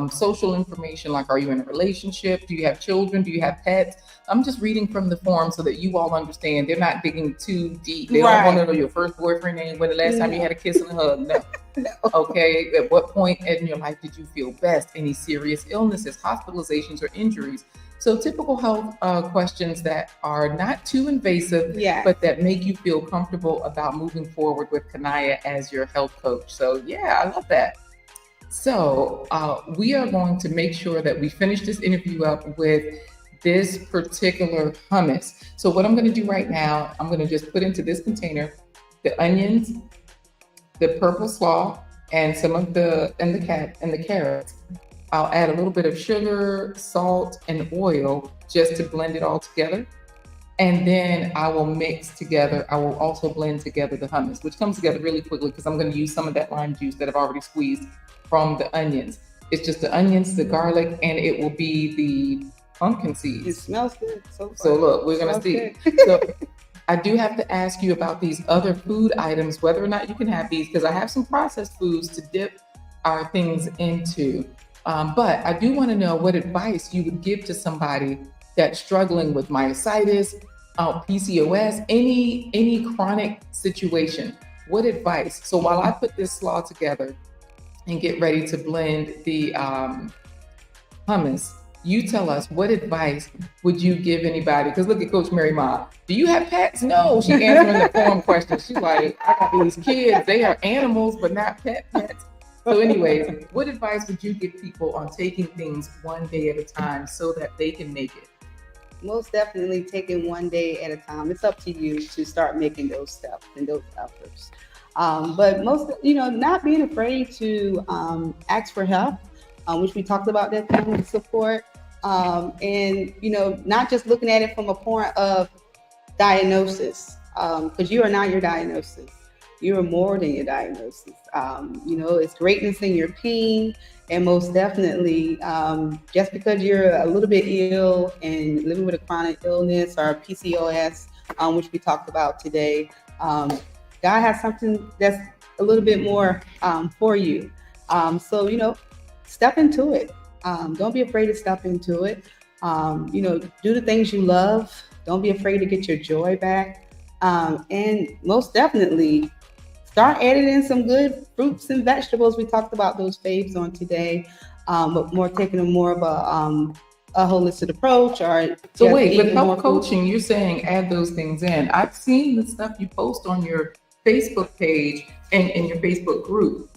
Social information, like are you in a relationship? Do you have children? Do you have pets? I'm just reading from the form so that you all understand. They're not digging too deep. They don't want to know your first boyfriend name, when the last time you had a kiss and a hug. No. Okay. At what point in your life did you feel best? Any serious illnesses, hospitalizations, or injuries? So typical health questions that are not too invasive, but that make you feel comfortable about moving forward with Kaniah as your health coach. So I love that. So we are going to make sure that we finish this interview up with this particular hummus. So what I'm going to do right now, I'm going to just put into this container the onions, the purple slaw, and some of the carrots. I'll add a little bit of sugar, salt, and oil just to blend it all together. And then I will mix together. I will also blend together the hummus, which comes together really quickly because I'm going to use some of that lime juice that I've already squeezed from the onions. It's just the onions, the garlic, and it will be the pumpkin seeds. It smells good. So look, we're going to see. So I do have to ask you about these other food items, whether or not you can have these, because I have some processed foods to dip our things into. But I do want to know what advice you would give to somebody that's struggling with myositis, PCOS, any chronic situation. What advice? So while I put this slaw together and get ready to blend the hummus, you tell us, what advice would you give anybody? Because look at Coach Mary Ma. Do you have pets? No, she answering the form question. She's like, I got these kids. They are animals, but not pets. So anyways, what advice would you give people on taking things one day at a time so that they can make it? Most definitely taking one day at a time. It's up to you to start making those steps and those efforts. But not being afraid to ask for help, which we talked about, that kind of support. And, not just looking at it from a point of diagnosis, because you are not your diagnosis. You are more than your diagnosis. It's greatness in your pain. And most definitely, just because you're a little bit ill and living with a chronic illness or PCOS, which we talked about today, God has something that's a little bit more for you. So, step into it. Don't be afraid to step into it. Do the things you love. Don't be afraid to get your joy back. And most definitely, start adding in some good fruits and vegetables. We talked about those faves on today, but more taking a more of a holistic approach. So wait, with health coaching, you're saying add those things in. I've seen the stuff you post on your Facebook page and in your Facebook group.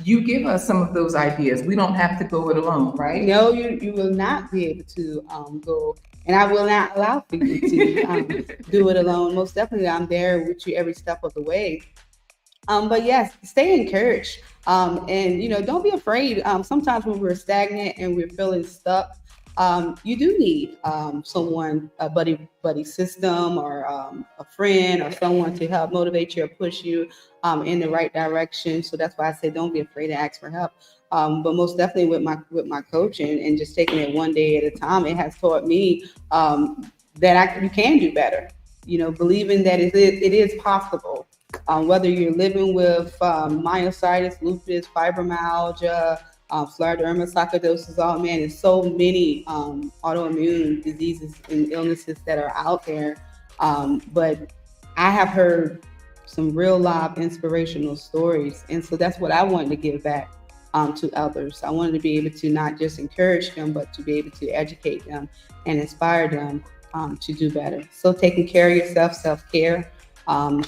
You give us some of those ideas. We don't have to go it alone, right? No, you will not be able to go, and I will not allow for you to do it alone. Most definitely, I'm there with you every step of the way. But yes, stay encouraged. And don't be afraid. Sometimes when we're stagnant and we're feeling stuck, you do need someone, a buddy system, or a friend, or someone to help motivate you or push you in the right direction. So that's why I say don't be afraid to ask for help. But most definitely with my coaching and just taking it one day at a time, it has taught me that you can do better. You know, believing that it is possible. Whether you're living with myositis, lupus, fibromyalgia, scleroderma, sarcoidosis, oh man, there's so many autoimmune diseases and illnesses that are out there. But I have heard some real live inspirational stories. And so that's what I wanted to give back to others. I wanted to be able to not just encourage them, but to be able to educate them and inspire them to do better. So taking care of yourself, self-care,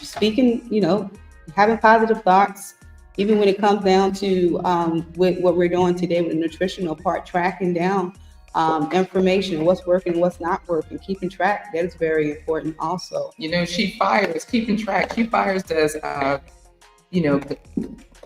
speaking, you know, having positive thoughts, even when it comes down to with what we're doing today with the nutritional part, tracking down information, what's working, what's not working, keeping track. That is very important also. You know, keeping track. She fires does, you know,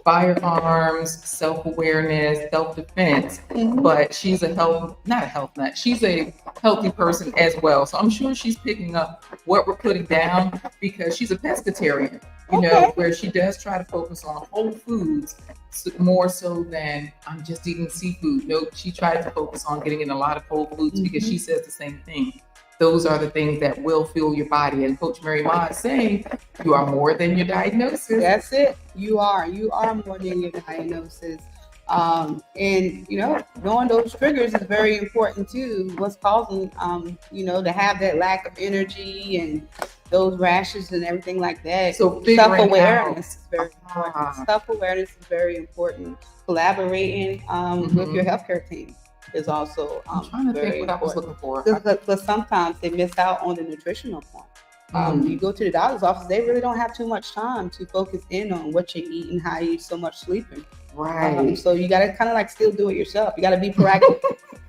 firearms, self-awareness, self-defense, but she's not a health nut. She's a healthy person as well. So I'm sure she's picking up what we're putting down because she's a pescatarian, you know, where she does try to focus on whole foods more so than I'm just eating seafood. No, she tries to focus on getting in a lot of whole foods because she says the same thing. Those are the things that will fuel your body. And Coach Mary Ma is saying you are more than your diagnosis. That's it. You are more than your diagnosis. And, you know, knowing those triggers is very important too. What's causing, you know, to have that lack of energy and those rashes and everything like that. So self-awareness is very important. Self-awareness is very important. Collaborating with your healthcare team is also I'm trying to think what I was looking for. But sometimes they miss out on the nutritional part. You go to the doctor's office, they really don't have too much time to focus in on what you're eating, how you so much sleeping. Right. So you got to kind of like still do it yourself. You got to be proactive.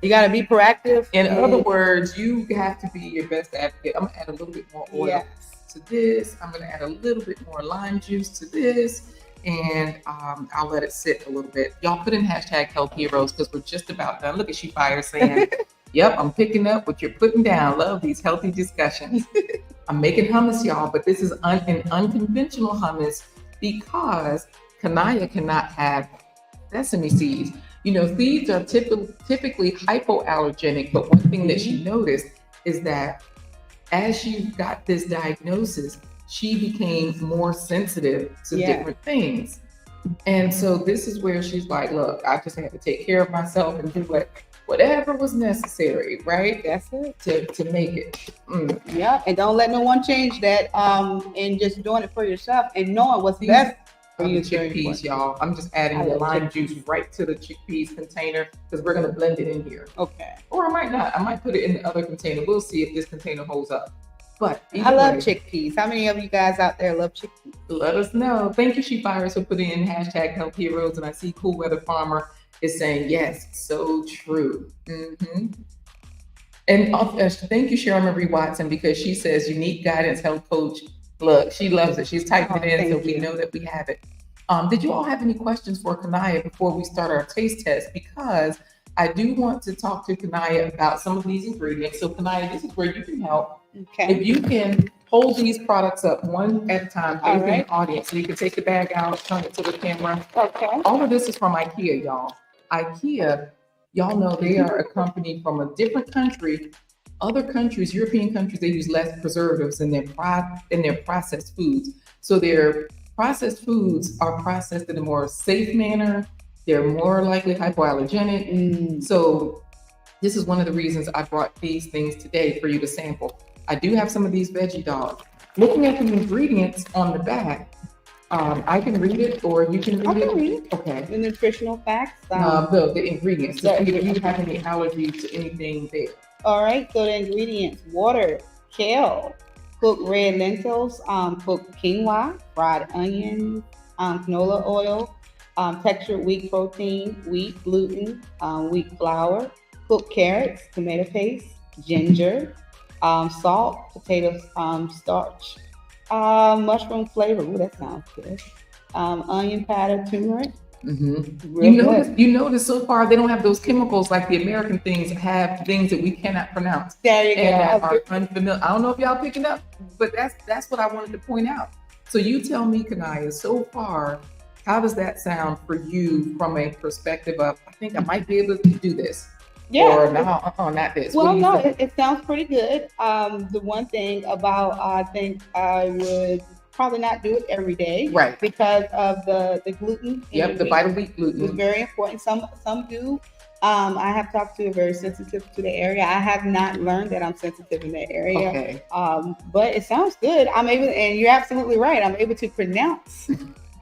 You got to be proactive. In other words, you have to be your best advocate. I'm going to add a little bit more oil to this. I'm going to add a little bit more lime juice to this. And I'll let it sit a little bit. Y'all put in hashtag Health Heroes because we're just about done. Look at she fire saying, yep, I'm picking up what you're putting down. Love these healthy discussions. I'm making hummus, y'all, but this is an unconventional hummus because Kaniah cannot have sesame seeds. You know, seeds are typically hypoallergenic, but one thing that she noticed is that as she got this diagnosis, she became more sensitive to different things. And so this is where she's like, look, I just had to take care of myself and do whatever was necessary, right? That's it. To make it. Yeah, and don't let no one change that. And just doing it for yourself and knowing what's best for you. Chickpeas, y'all. I'm just adding the lime juice right to the chickpeas container because we're going to blend it in here. Okay. Or I might not. I might put it in the other container. We'll see if this container holds up. But I love chickpeas. How many of you guys out there love chickpeas? Let us know. Thank you, She Fires, for putting in hashtag Health Heroes. And I see Cool Weather Farmer is saying, yes, so true. And thank you, Cheryl Marie Watson, because she says unique guidance health coach. Look, she loves it. She's typing it in so we know that we have it. Did you all have any questions for Kaniah before we start our taste test? Because I do want to talk to Kaniah about some of these ingredients. So Kaniah, this is where you can help. Okay. If you can hold these products up one at a time, in the audience, so you can take the bag out, turn it to the camera. Okay. All of this is from IKEA, y'all. IKEA, y'all know they are a company from a different country. Other countries, European countries, they use less preservatives in their processed foods. So their processed foods are processed in a more safe manner. They're more likely hypoallergenic. So this is one of the reasons I brought these things today for you to sample. I do have some of these veggie dogs. Looking at the ingredients on the back, I can read it or you can read I it. can read it. Okay. The nutritional facts. The ingredients. So if you have any allergies to anything there. All right. So the ingredients: water, kale, cooked red lentils, cooked quinoa, fried onions, canola oil, textured wheat protein, wheat gluten, wheat flour, cooked carrots, tomato paste, ginger, salt, potato starch, mushroom flavor. Ooh, that sounds good. Onion powder, turmeric, You notice so far they don't have those chemicals like the American things have things that we cannot pronounce. There you and that go. are unfamiliar. I don't know if y'all picking up, but that's what I wanted to point out. So you tell me, Kaniah, so far, how does that sound for you from a perspective of, I think I might be able to do this? Yeah. Or no, not this. Well, no, it sounds pretty good. The one thing about, I think I would probably not do it every day, Right. Because of the gluten. Yep, the vital wheat gluten is very important. Some do. I have talked to a very sensitive to the area. I have not learned that I'm sensitive in that area. Okay. But it sounds good. I'm able, and you're absolutely right. I'm able to pronounce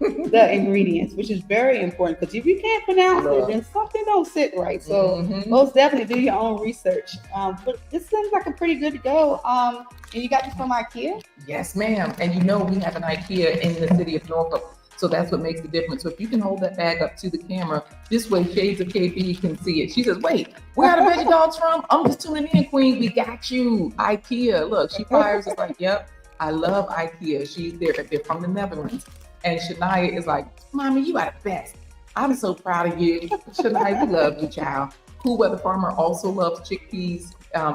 the ingredients, which is very important, because if you can't pronounce it, then something don't sit right. So most definitely do your own research. But this seems like a pretty good to go. And you got this from IKEA? Yes, ma'am. And you know we have an IKEA in the city of Norfolk. So that's what makes the difference. So if you can hold that bag up to the camera, this way Shades of KB can see it. She says, wait, where are the veggie dogs from? I'm just tuning in, Queen. We got you. IKEA. Look, she fires. It's like, yep, I love IKEA. She's there. They're from the Netherlands. And Shania is like, Mommy, you are the best. I'm so proud of you. Shania, we love you, child. Cool Weather Farmer also loves chickpeas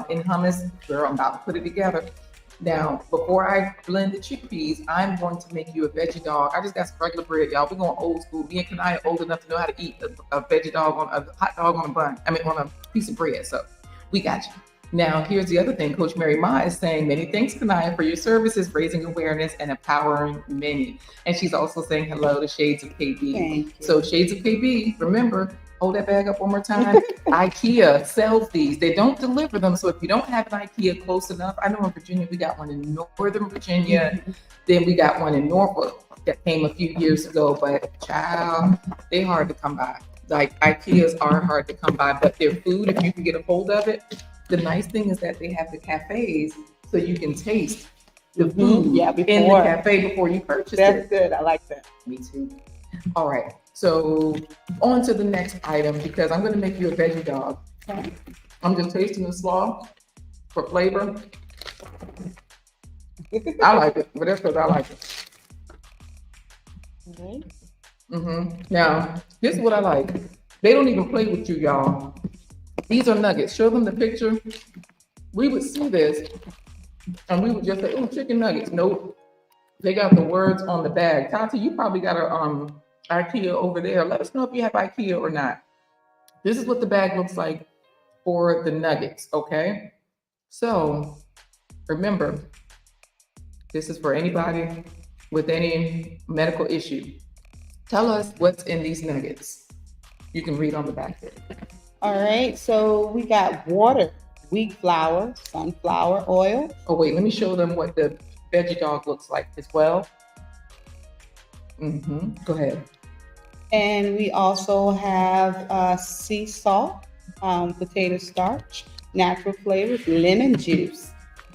in hummus. Girl, I'm about to put it together. Now, before I blend the chickpeas, I'm going to make you a veggie dog. I just got some regular bread, y'all. We're going old school. Me and Kaniah are old enough to know how to eat a veggie dog on a hot dog on a bun. I mean, on a piece of bread. So we got you. Now, here's the other thing. Coach Mary Ma is saying, many thanks, Kaniah, for your services, raising awareness and empowering many. And she's also saying hello to Shades of KB. Thank you. So Shades of KB, remember, hold that bag up one more time. IKEA sells these. They don't deliver them. So if you don't have an IKEA close enough, I know in Virginia, we got one in Northern Virginia. Then we got one in Norfolk that came a few years ago. But child, they're hard to come by. Like IKEAs are hard to come by, but their food, if you can get a hold of it, the nice thing is that they have the cafes, so you can taste the food in the cafe before you purchase it. That's good. I like that. Me too. All right. So on to the next item, because I'm going to make you a veggie dog. I'm just tasting the slaw for flavor. I like it, but that's because I like it. Now, this is what I like. They don't even play with you, y'all. These are nuggets. Show them the picture. We would see this and we would just say, oh, chicken nuggets. Nope. They got the words on the bag. Tati, you probably got a IKEA over there. Let us know if you have IKEA or not. This is what the bag looks like for the nuggets, okay? So remember, this is for anybody with any medical issue. Tell us what's in these nuggets. You can read on the back there. All right, so we got water, wheat flour, sunflower oil. Oh, wait, let me show them what the veggie dog looks like as well. Go ahead. And we also have sea salt, potato starch, natural flavors, lemon juice,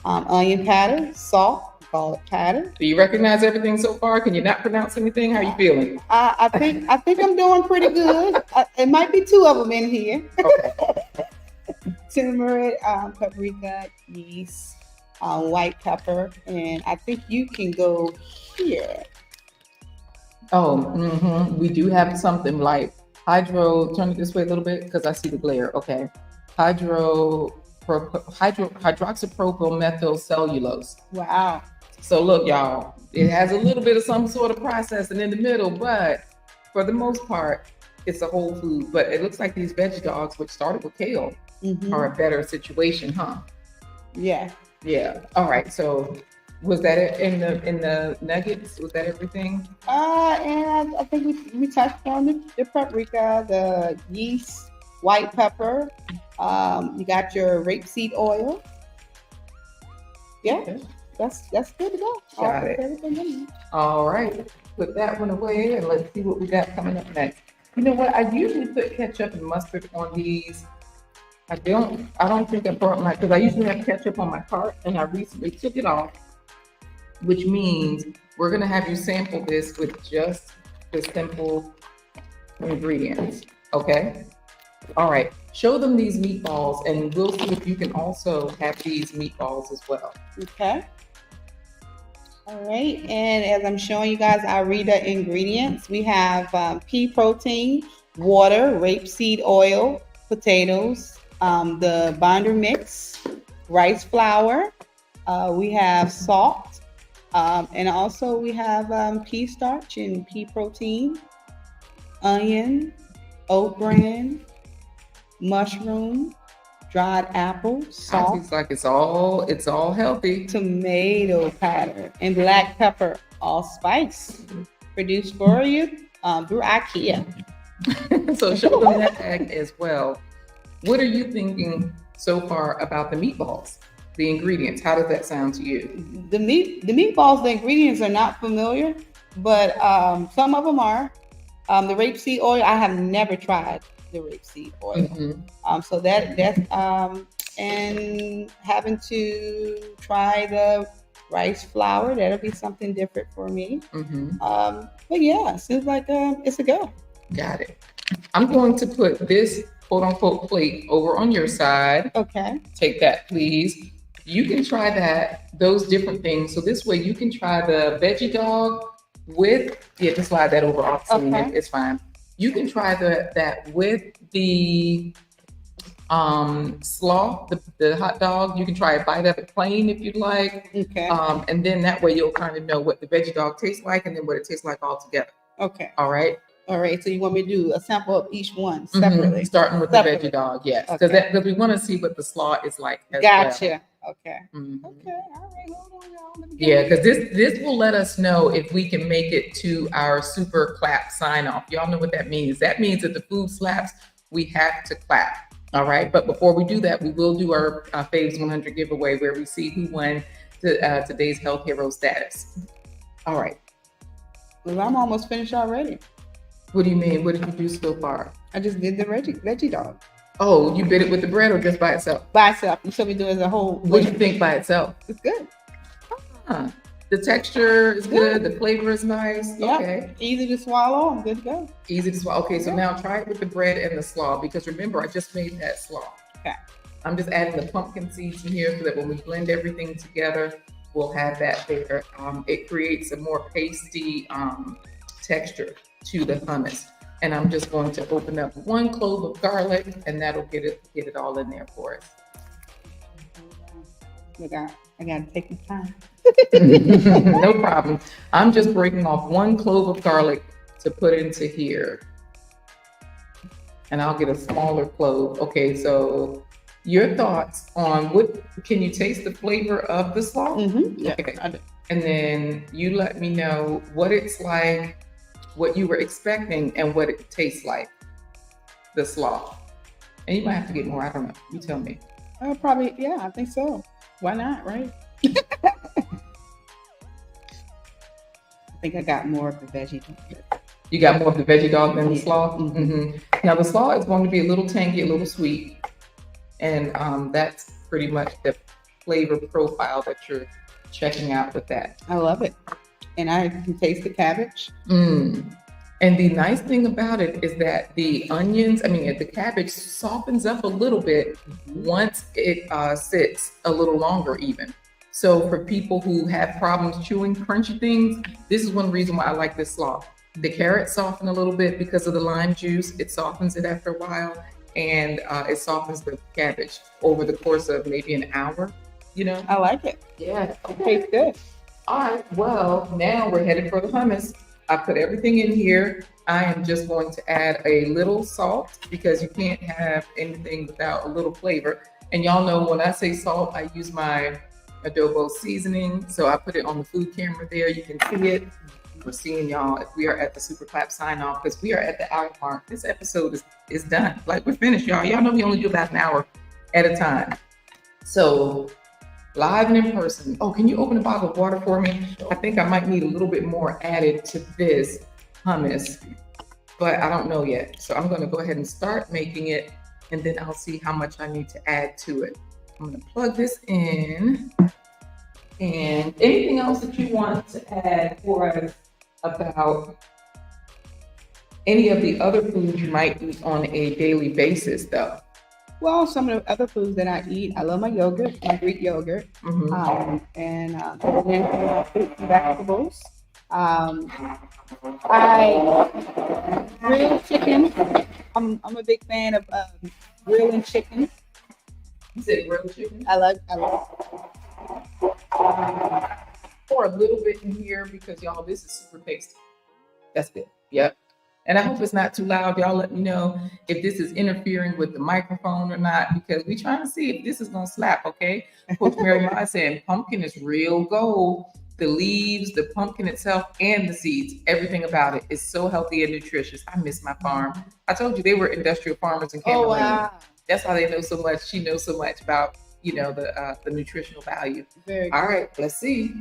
onion powder, salt, garlic powder. Do you recognize everything so far? Can you not pronounce anything? How are you feeling? I think I'm doing pretty good. It might be two of them in here. Okay. Turmeric, paprika, yeast, white pepper, and I think you can go here. Oh, we do have something like turn it this way a little bit because I see the glare. Okay. Hydroxypropyl methyl cellulose. Wow. So look, y'all, it has a little bit of some sort of processing in the middle, but for the most part, it's a whole food. But it looks like these veggie dogs, which started with kale, are a better situation, huh? Yeah. Yeah. All right. So was that it in the nuggets? Was that everything? And I think we touched on the paprika, the yeast, white pepper. You got your rapeseed oil. Yeah. Okay. That's good to go. Got it. All right. Put that one away and let's see what we got coming up next. You know what? I usually put ketchup and mustard on these. I don't think I brought my, because I usually have ketchup on my cart and I recently took it off, which means we're going to have you sample this with just the simple ingredients. Okay. All right. Show them these meatballs and we'll see if you can also have these meatballs as well. Okay. All right, and as I'm showing you guys, I'll read the ingredients. We have pea protein, water, rapeseed oil, potatoes, the binder mix, rice flour. We have salt, and also we have pea starch and pea protein, onion, oat bran, mushroom, dried apple, salt. Seems like it's all healthy. Tomato powder, and black pepper, allspice, produced for you through IKEA. So show them that tag as well. What are you thinking so far about the meatballs? The ingredients, how does that sound to you? The meatballs, the ingredients are not familiar, but some of them are. The rapeseed oil, I have never tried the rapeseed oil. So that's and having to try the rice flour, that'll be something different for me. But yeah, seems like it's a go. Got it. I'm going to put this quote unquote plate over on your side. Okay. Take that, please. You can try those different things. So this way you can try the veggie dog with, just slide that over off the scene. It's fine. You can try that with the slaw, the hot dog. You can try a bite of it plain if you'd like. Okay. And then that way you'll kind of know what the veggie dog tastes like and then what it tastes like all together. Okay. All right. All right. So you want me to do a sample of each one separately? Starting with the veggie dog, yes. Because we want to see what the slaw is like as Gotcha. well. Okay. Okay. All right. Hold on, y'all. Yeah, because this will let us know if we can make it to our super clap sign off. Y'all know what that means. That means that the food slaps, we have to clap. All right. But before we do that, we will do our FAVES 100 giveaway where we see who won today's Health Hero status. All right. Well, I'm almost finished already. What do you mean? What did you do so far? I just did the veggie dog. Oh, you bit it with the bread or just by itself? By itself. You said we do it as a whole. What do you think by itself? It's good. The texture is good. The flavor is nice. Yep. Okay. Easy to swallow. I'm good to go. Easy to swallow. Okay, so now try it with the bread and the slaw because remember, I just made that slaw. Okay. I'm just adding the pumpkin seeds in here so that when we blend everything together, we'll have that there. It creates a more pasty texture to the hummus. And I'm just going to open up 1 clove of garlic and that'll get it all in there for us. Look, I gotta take my time. No problem. I'm just breaking off 1 clove of garlic to put into here. And I'll get a smaller clove. Okay, so your thoughts on can you taste the flavor of the slaw? Yeah, okay. I do. And then you let me know what it's like, what you were expecting, and what it tastes like, the slaw. And you might have to get more, I don't know. You tell me. Probably, yeah, I think so. Why not, right? I think I got more of the veggie dog. You got more of the veggie dog than the slaw? Now the slaw is going to be a little tangy, a little sweet. And that's pretty much the flavor profile that you're checking out with that. I love it. And I can taste the cabbage. And the nice thing about it is that the cabbage softens up a little bit once it sits a little longer even. So for people who have problems chewing crunchy things, this is one reason why I like this slaw. The carrots soften a little bit because of the lime juice. It softens it after a while, and it softens the cabbage over the course of maybe an hour, I like it. Yeah. It tastes good. All right, well, now we're headed for the hummus. I put everything in here. I am just going to add a little salt because you can't have anything without a little flavor. And y'all know when I say salt, I use my adobo seasoning. So I put it on the food camera there. You can see it. We're seeing y'all if we are at the Super Clap sign off because we are at the hour mark. This episode is done. Like we're finished, y'all. Y'all know we only do about an hour at a time. So live and in person. Oh, can you open a bottle of water for me? I think I might need a little bit more added to this hummus, but I don't know yet. So I'm going to go ahead and start making it, and then I'll see how much I need to add to it. I'm going to plug this in. And anything else that you want to add for us about any of the other foods you might eat on a daily basis, though? Well, some of the other foods that I eat, I love my yogurt, my Greek yogurt, and then fruits and vegetables. I grill chicken. I'm a big fan of grilling chicken. You said grilled chicken? I love. Pour a little bit in here because y'all, this is super tasty. That's good. Yep. And I hope it's not too loud. Y'all let me know if this is interfering with the microphone or not, because we're trying to see if this is going to slap, okay? Coach Mary Mott saying pumpkin is real gold. The leaves, the pumpkin itself, and the seeds, everything about it is so healthy and nutritious. I miss my farm. I told you they were industrial farmers in Cameroon. Oh, wow. That's how they know so much. She knows so much about, the nutritional value. Very All right, let's see.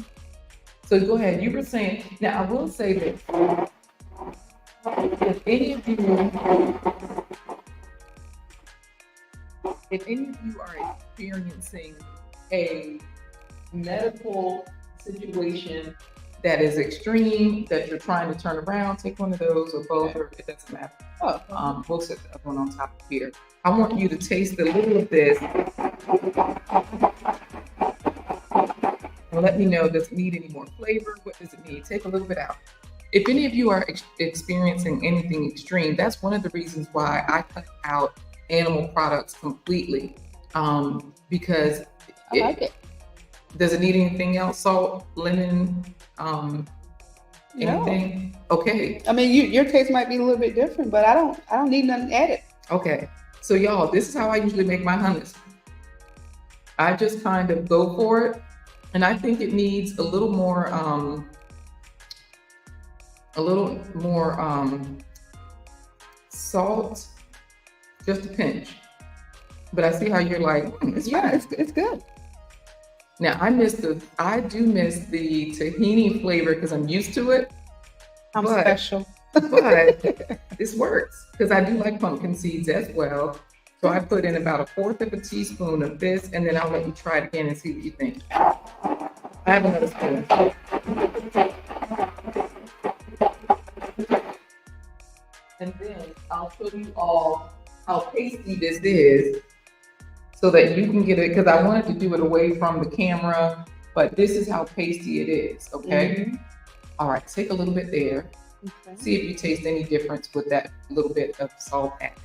So go ahead. You were saying, now I will say that if any of you are experiencing a medical situation that is extreme, that you're trying to turn around, take one of those or both, or it doesn't matter. We'll set the other one on top of here. I want you to taste a little of this. Well, let me know, does it need any more flavor? What does it need? Take a little bit out. If any of you are experiencing anything extreme, that's one of the reasons why I cut out animal products completely, because I like it. Does it need anything else? Salt, lemon, anything? No. Okay. I mean, your taste might be a little bit different, but I don't need nothing added. Okay. So y'all, this is how I usually make my hummus. I just kind of go for it, and I think it needs a little more salt, just a pinch. But I see how you're like, it's good. Now I do miss the tahini flavor because I'm used to it. I'm special. But this works because I do like pumpkin seeds as well. So I put in about 1/4 of a teaspoon of this, and then I'll let you try it again and see what you think. I have another spoon. And then I'll show you all how pasty this is so that you can get it, because I wanted to do it away from the camera, but this is how pasty it is, okay? All right, take a little bit there. Okay. See if you taste any difference with that little bit of salt added.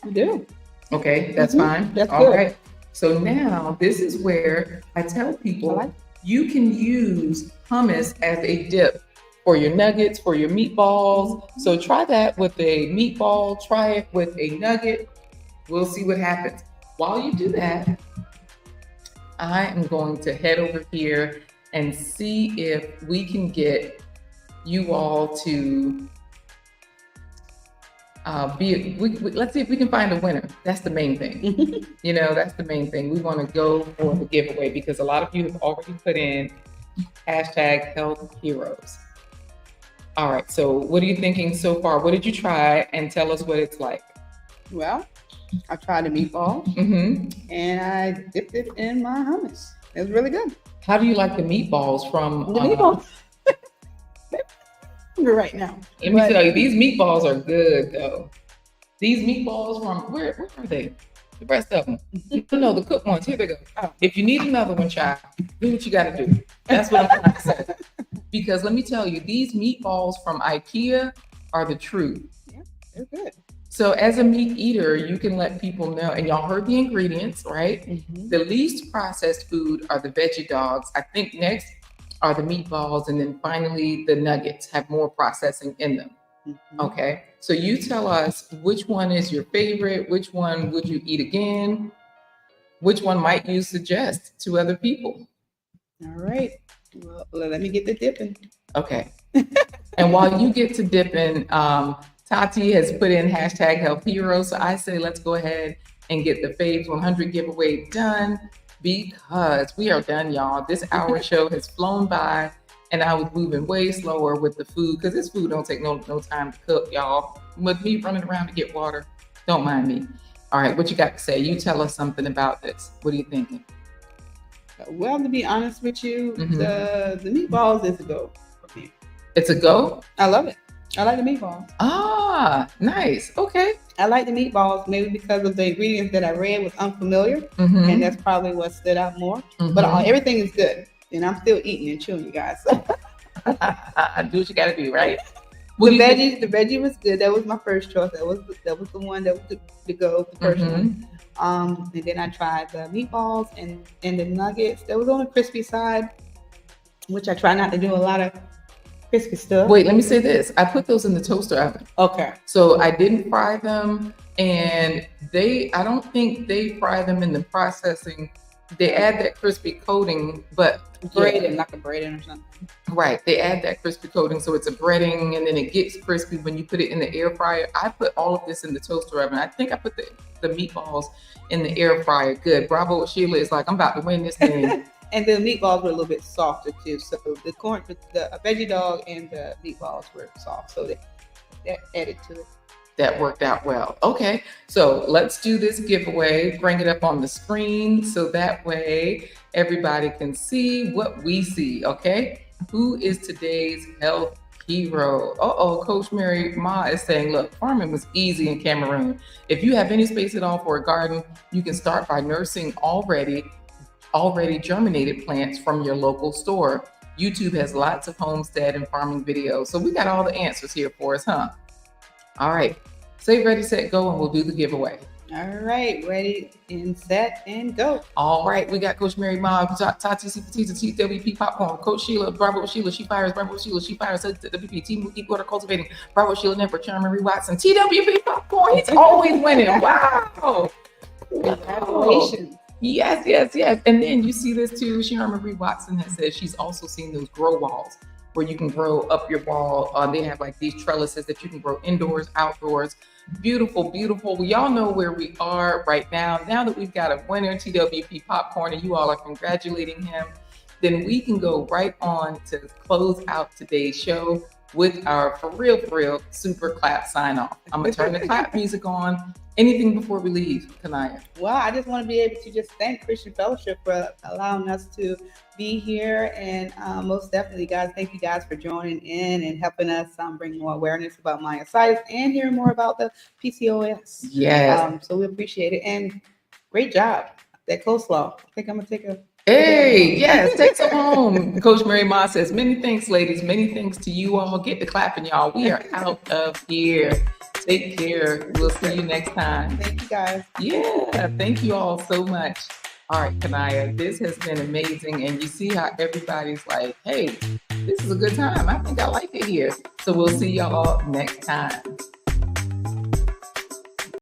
I do. Okay, that's fine. That's all good. Right. So now this is where I tell people you can use hummus as a dip for your nuggets, for your meatballs. So try that with a meatball, try it with a nugget. We'll see what happens. While you do that, I am going to head over here and see if we can get you all to let's see if we can find a winner. That's the main thing. That's the main thing. We want to go for the giveaway because a lot of you have already put in #HealthHeroes. All right, so what are you thinking so far? What did you try, and tell us what it's like? Well, I tried the meatball and I dipped it in my hummus. It was really good. How do you like the meatballs from the meatballs? Right now. Let me tell you, these meatballs are good though. These meatballs from where are they? The rest of them. No, the cooked ones. Here they go. If you need another one, child, do what you got to do. That's what I'm trying to say. Because let me tell you, these meatballs from IKEA are the truth. Yeah, they're good. So as a meat eater, you can let people know, and y'all heard the ingredients, right? The least processed food are the veggie dogs. I think next are the meatballs, and then finally the nuggets have more processing in them. Okay, so you tell us which one is your favorite, which one would you eat again, which one might you suggest to other people? All right, well, let me get the dipping. Okay, and while you get to dipping, Tati has put in #HealthHeroes, so I say let's go ahead and get the Faves 100 giveaway done, because we are done, y'all. This hour show has flown by, and I was moving way slower with the food because this food don't take no time to cook, y'all. With me running around to get water, don't mind me. All right, what you got to say? You tell us something about this. What are you thinking? Well, to be honest with you, the meatballs is a go for me. It's a go? I love it. I like the meatballs. Ah, nice. Okay. I like the meatballs, maybe because of the ingredients that I read was unfamiliar, Mm-hmm. and that's probably what stood out more. Mm-hmm. But everything is good, and I'm still eating and chewing, you guys. So. Do what you gotta do, right? The veggie was good. That was my first choice. That was the one that was the go, the first one. And then I tried the meatballs and the nuggets. That was on the crispy side, which I try not to do a lot of crispy stuff. Wait, let me say this. I put those in the toaster oven. Okay. So I didn't fry them, and I don't think they fry them in the processing. They add that crispy coating, but breading, like a breading or something. Right. They add that crispy coating, so it's a breading, and then it gets crispy when you put it in the air fryer. I put all of this in the toaster oven. I think I put the meatballs in the air fryer. Good. Bravo, Sheila is like, I'm about to win this thing. And the meatballs were a little bit softer too. So the veggie dog and the meatballs were soft. So that added to it. That worked out well. Okay, so let's do this giveaway. Bring it up on the screen so that way everybody can see what we see, okay? Who is today's health hero? Coach Mary Ma is saying, look, farming was easy in Cameroon. If you have any space at all for a garden, you can start by nursing already germinated plants from your local store. YouTube has lots of homestead and farming videos. So we got all the answers here for us, huh? All right, say ready, set, go, and we'll do the giveaway. All right, ready and set and go. All right, we got Coach Mary Ma, Tati Petita, TWP Popcorn, Coach Sheila, Bravo Sheila, she fires, Bravo Sheila, she fires, WP, Team Keep Water Cultivating, Bravo Sheila Network, Sharon Marie Watson, TWP Popcorn, he's always winning. Wow. Congratulations. Yes. And then you see this too, Sharon Marie Watson has said she's also seen those grow walls where you can grow up your wall. They have like these trellises that you can grow indoors, outdoors. Beautiful, beautiful. We all know where we are right now. Now that we've got a winner, TWP Popcorn, and you all are congratulating him, then we can go right on to close out today's show with our for real super clap sign off. I'm gonna turn the clap music on. Anything before we leave, Kaniah? Well, I just want to be able to just thank Christian Fellowship for allowing us to be here, and most definitely, guys, thank you guys for joining in and helping us bring more awareness about myositis and hearing more about the PCOS. Yes. So we appreciate it, and great job. That coleslaw. I think I'm gonna take a. Hey, yes, take some home. Coach Mary Ma says, many thanks, ladies. Many thanks to you all. Get to clapping, y'all. We are out of here. Take care. We'll see you next time. Thank you, guys. Yeah, thank you all so much. All right, Kaniah, this has been amazing. And you see how everybody's like, hey, this is a good time. I think I like it here. So we'll see y'all next time.